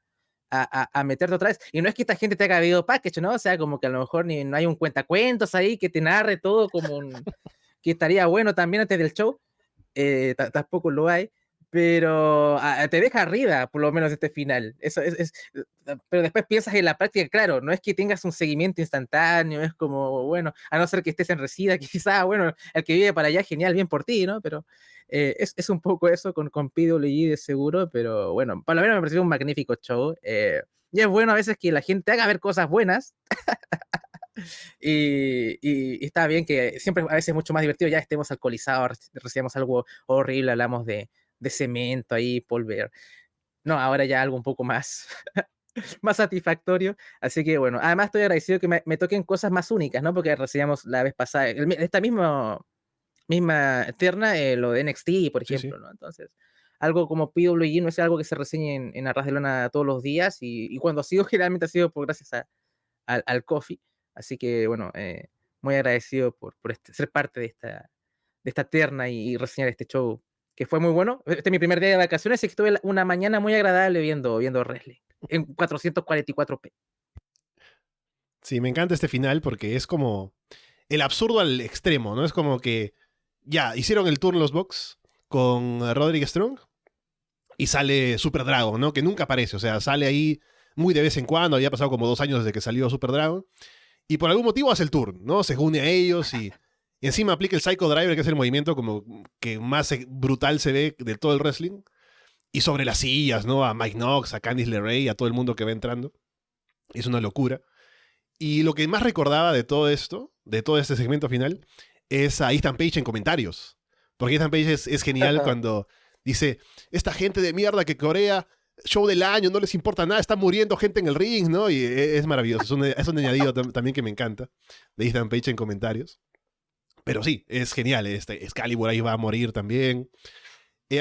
meterte otra vez. Y no es que esta gente te haga video package, ¿no? O sea, como que a lo mejor ni, no hay un cuentacuentos ahí que te narre todo como un, que estaría bueno también antes del show. Tampoco lo hay, pero te deja arriba, por lo menos este final. Eso pero después piensas en la práctica, claro, no es que tengas un seguimiento instantáneo, es como, bueno, a no ser que estés en Resida, quizá, bueno, el que vive para allá, genial, bien por ti, ¿no? Pero es un poco eso con PWG de seguro, pero bueno, por lo menos me pareció un magnífico show. Y es bueno a veces que la gente haga ver cosas buenas. Y está bien que siempre a veces es mucho más divertido, ya estemos alcoholizados, recibimos algo horrible, hablamos de cemento ahí, polver. No, ahora ya algo un poco más, más satisfactorio. Así que bueno, además estoy agradecido que me toquen cosas más únicas, ¿no? Porque recibíamos la vez pasada, esta misma eterna, lo de NXT, por Sí, sí. ejemplo, ¿no? Entonces, algo como PWG no es algo que se reseñe en Arras de Lona todos los días y cuando ha sido, generalmente ha sido por gracias al coffee. Así que, bueno, muy agradecido por ser parte de esta terna y reseñar este show, que fue muy bueno. Este es mi primer día de vacaciones, así que tuve una mañana muy agradable viendo wrestling en 444p. Sí, me encanta este final porque es como el absurdo al extremo, ¿no? Es como que ya hicieron el tour en los box con Roderick Strong y sale Super Dragon, ¿no? Que nunca aparece, o sea, sale ahí muy de vez en cuando, había pasado como 2 años desde que salió Super Dragon, y por algún motivo hace el tour, ¿no? Se une a ellos y encima aplica el Psycho Driver, que es el movimiento como que más brutal se ve de todo el wrestling, y sobre las sillas, ¿no? A Mike Knox, a Candice LeRae, a todo el mundo que va entrando. Es una locura. Y lo que más recordaba de todo esto, de todo este segmento final, es a Ethan Page en comentarios. Porque Ethan Page es genial cuando dice, esta gente de mierda que Corea, show del año, no les importa nada, está muriendo gente en el ring, ¿no? Y es maravilloso. Es un añadido también que me encanta, de Ethan Page en comentarios. Pero sí, es genial. Excalibur ahí va a morir también.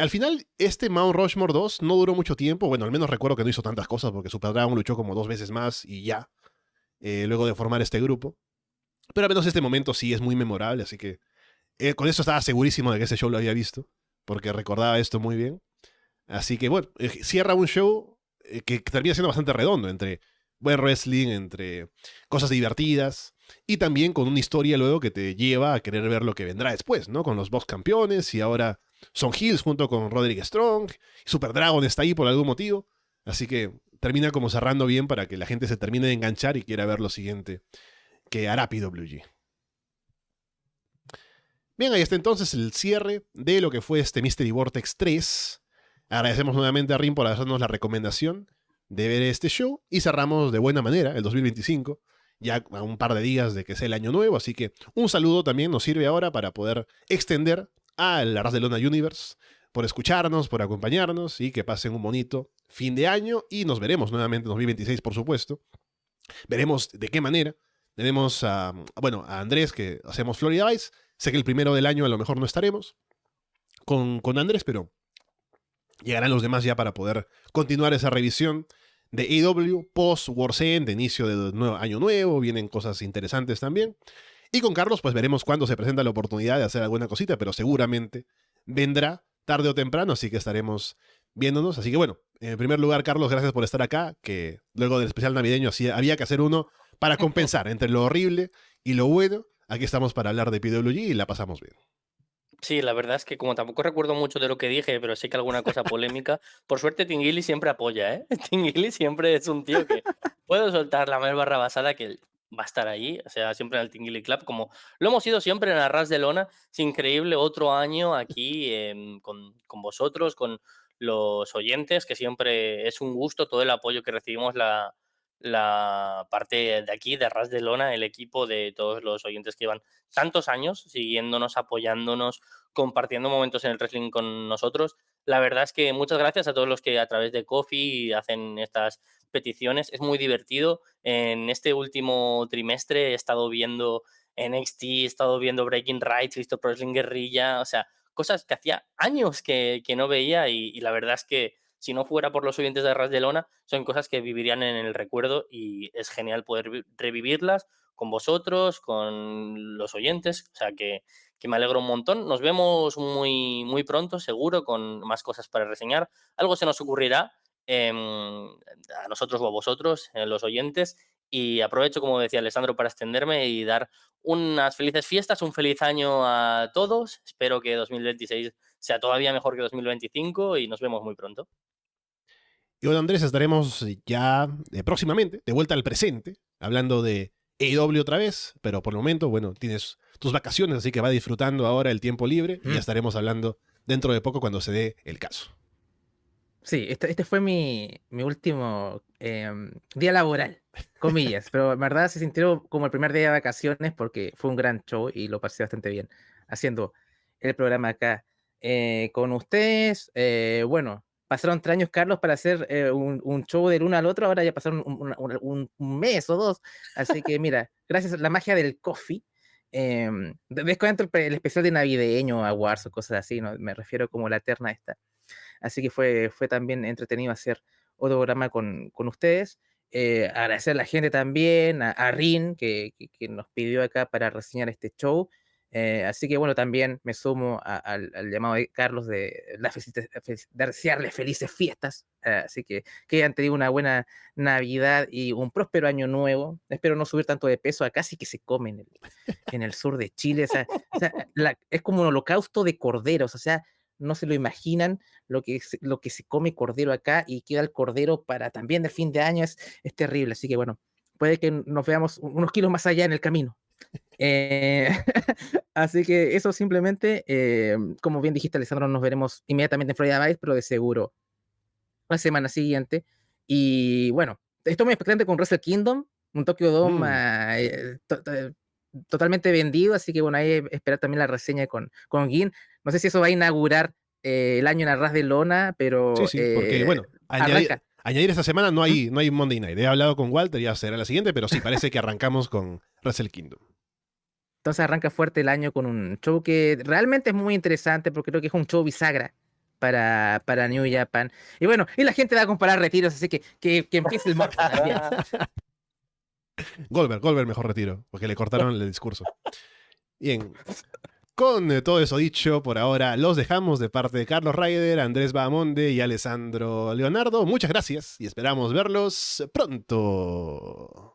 Al final, este Mount Rushmore 2 no duró mucho tiempo. Bueno, al menos recuerdo que no hizo tantas cosas porque Super Dragon luchó como 2 veces más y ya. Luego de formar este grupo. Pero al menos este momento sí es muy memorable, así que con eso estaba segurísimo de que ese show lo había visto, porque recordaba esto muy bien. Así que bueno, cierra un show que termina siendo bastante redondo, entre buen wrestling, entre cosas divertidas, y también con una historia luego que te lleva a querer ver lo que vendrá después, ¿no? Con los Box campeones, y ahora son Hills junto con Roderick Strong, y Super Dragon está ahí por algún motivo, así que termina como cerrando bien para que la gente se termine de enganchar y quiera ver lo siguiente que hará PWG. Bien, ahí está entonces el cierre de lo que fue este Mystery Vortex 3. Agradecemos nuevamente a Rin por hacernos la recomendación de ver este show y cerramos de buena manera el 2025, ya a un par de días de que sea el año nuevo, así que un saludo también nos sirve ahora para poder extender a la Arras de Lona Universe por escucharnos, por acompañarnos y que pasen un bonito fin de año y nos veremos nuevamente en 2026, por supuesto. Veremos de qué manera. Tenemos a Andrés, que hacemos Florida Vice. Sé que el primero del año a lo mejor no estaremos con Andrés, pero llegarán los demás ya para poder continuar esa revisión de AEW post War's End, de inicio de año nuevo. Vienen cosas interesantes también. Y con Carlos, pues veremos cuándo se presenta la oportunidad de hacer alguna cosita, pero seguramente vendrá tarde o temprano, así que estaremos viéndonos. Así que bueno, en primer lugar, Carlos, gracias por estar acá, que luego del especial navideño había que hacer uno para compensar entre lo horrible y lo bueno. Aquí estamos para hablar de PWG y la pasamos bien. Sí, la verdad es que como tampoco recuerdo mucho de lo que dije, pero sé que alguna cosa polémica, por suerte Tinguili siempre apoya, ¿eh? Tinguili siempre es un tío que puedo soltar la mayor barra basada que él va a estar ahí, o sea, siempre en el Tinguili Club, como lo hemos ido siempre en Arras de Lona. Es increíble otro año aquí con vosotros, con los oyentes, que siempre es un gusto todo el apoyo que recibimos la parte de aquí, de Arras de Lona, el equipo de todos los oyentes que llevan tantos años siguiéndonos, apoyándonos, compartiendo momentos en el wrestling con nosotros. La verdad es que muchas gracias a todos los que a través de Coffee hacen estas peticiones. Es muy divertido. En este último trimestre he estado viendo NXT, he estado viendo Breaking Rights, he visto Pro Wrestling Guerrilla, o sea, cosas que hacía años que no veía y la verdad es que si no fuera por los oyentes de Ras de Lona, son cosas que vivirían en el recuerdo y es genial poder revivirlas con vosotros, con los oyentes, o sea que me alegro un montón. Nos vemos muy, muy pronto, seguro, con más cosas para reseñar. Algo se nos ocurrirá a nosotros o a vosotros, los oyentes, y aprovecho, como decía Alessandro, para extenderme y dar unas felices fiestas, un feliz año a todos. Espero que 2026 sea todavía mejor que 2025 y nos vemos muy pronto. Y bueno, Andrés, estaremos ya próximamente de vuelta al presente, hablando de AEW otra vez, pero por el momento, bueno, tienes tus vacaciones, así que va disfrutando ahora el tiempo libre y ya estaremos hablando dentro de poco cuando se dé el caso. Sí, este fue mi último día laboral, comillas, pero en verdad se sintió como el primer día de vacaciones porque fue un gran show y lo pasé bastante bien haciendo el programa acá con ustedes. Bueno, pasaron 3 años, Carlos, para hacer un show del uno al otro, ahora ya pasaron un mes o dos, así que mira, gracias a la magia del coffee. Descuento el especial de navideño, awards o cosas así, ¿no? Me refiero como la terna esta. Así que fue también entretenido hacer otro programa con ustedes. Agradecer a la gente también, a Rin, que nos pidió acá para reseñar este show. Así que bueno, también me sumo al llamado de Carlos de desearles felices fiestas. Así que hayan tenido una buena Navidad y un próspero año nuevo. Espero no subir tanto de peso. Acá sí que se come en el sur de Chile. O sea, es como un holocausto de corderos. O sea, no se lo imaginan lo que se come cordero acá y queda el cordero para también el fin de año. Es terrible. Así que bueno, puede que nos veamos unos kilos más allá en el camino. Eh, Así que eso simplemente, como bien dijiste, Alessandro, nos veremos inmediatamente en Florida Vice, pero de seguro la semana siguiente. Y bueno, estoy muy expectante con Wrestle Kingdom, un Tokyo Dome Mm. totalmente vendido, así que bueno, ahí esperar también la reseña con Gin. No sé si eso va a inaugurar el año en Arras de Lona, Sí, pero sí, porque bueno, arranca. añadir esta semana no ¿Mm? hay, no hay Monday Night. He hablado con Walter, ya será la siguiente, pero sí, parece que arrancamos con Wrestle Kingdom. Entonces arranca fuerte el año con un show que realmente es muy interesante porque creo que es un show bisagra para New Japan. Y bueno, y la gente va a comparar retiros, así que empiece el morbo también. Goldberg mejor retiro, porque le cortaron el discurso. Bien, con todo eso dicho, por ahora los dejamos de parte de Carlos Ryder, Andrés Bahamonde y Alessandro Leonardo. Muchas gracias y esperamos verlos pronto.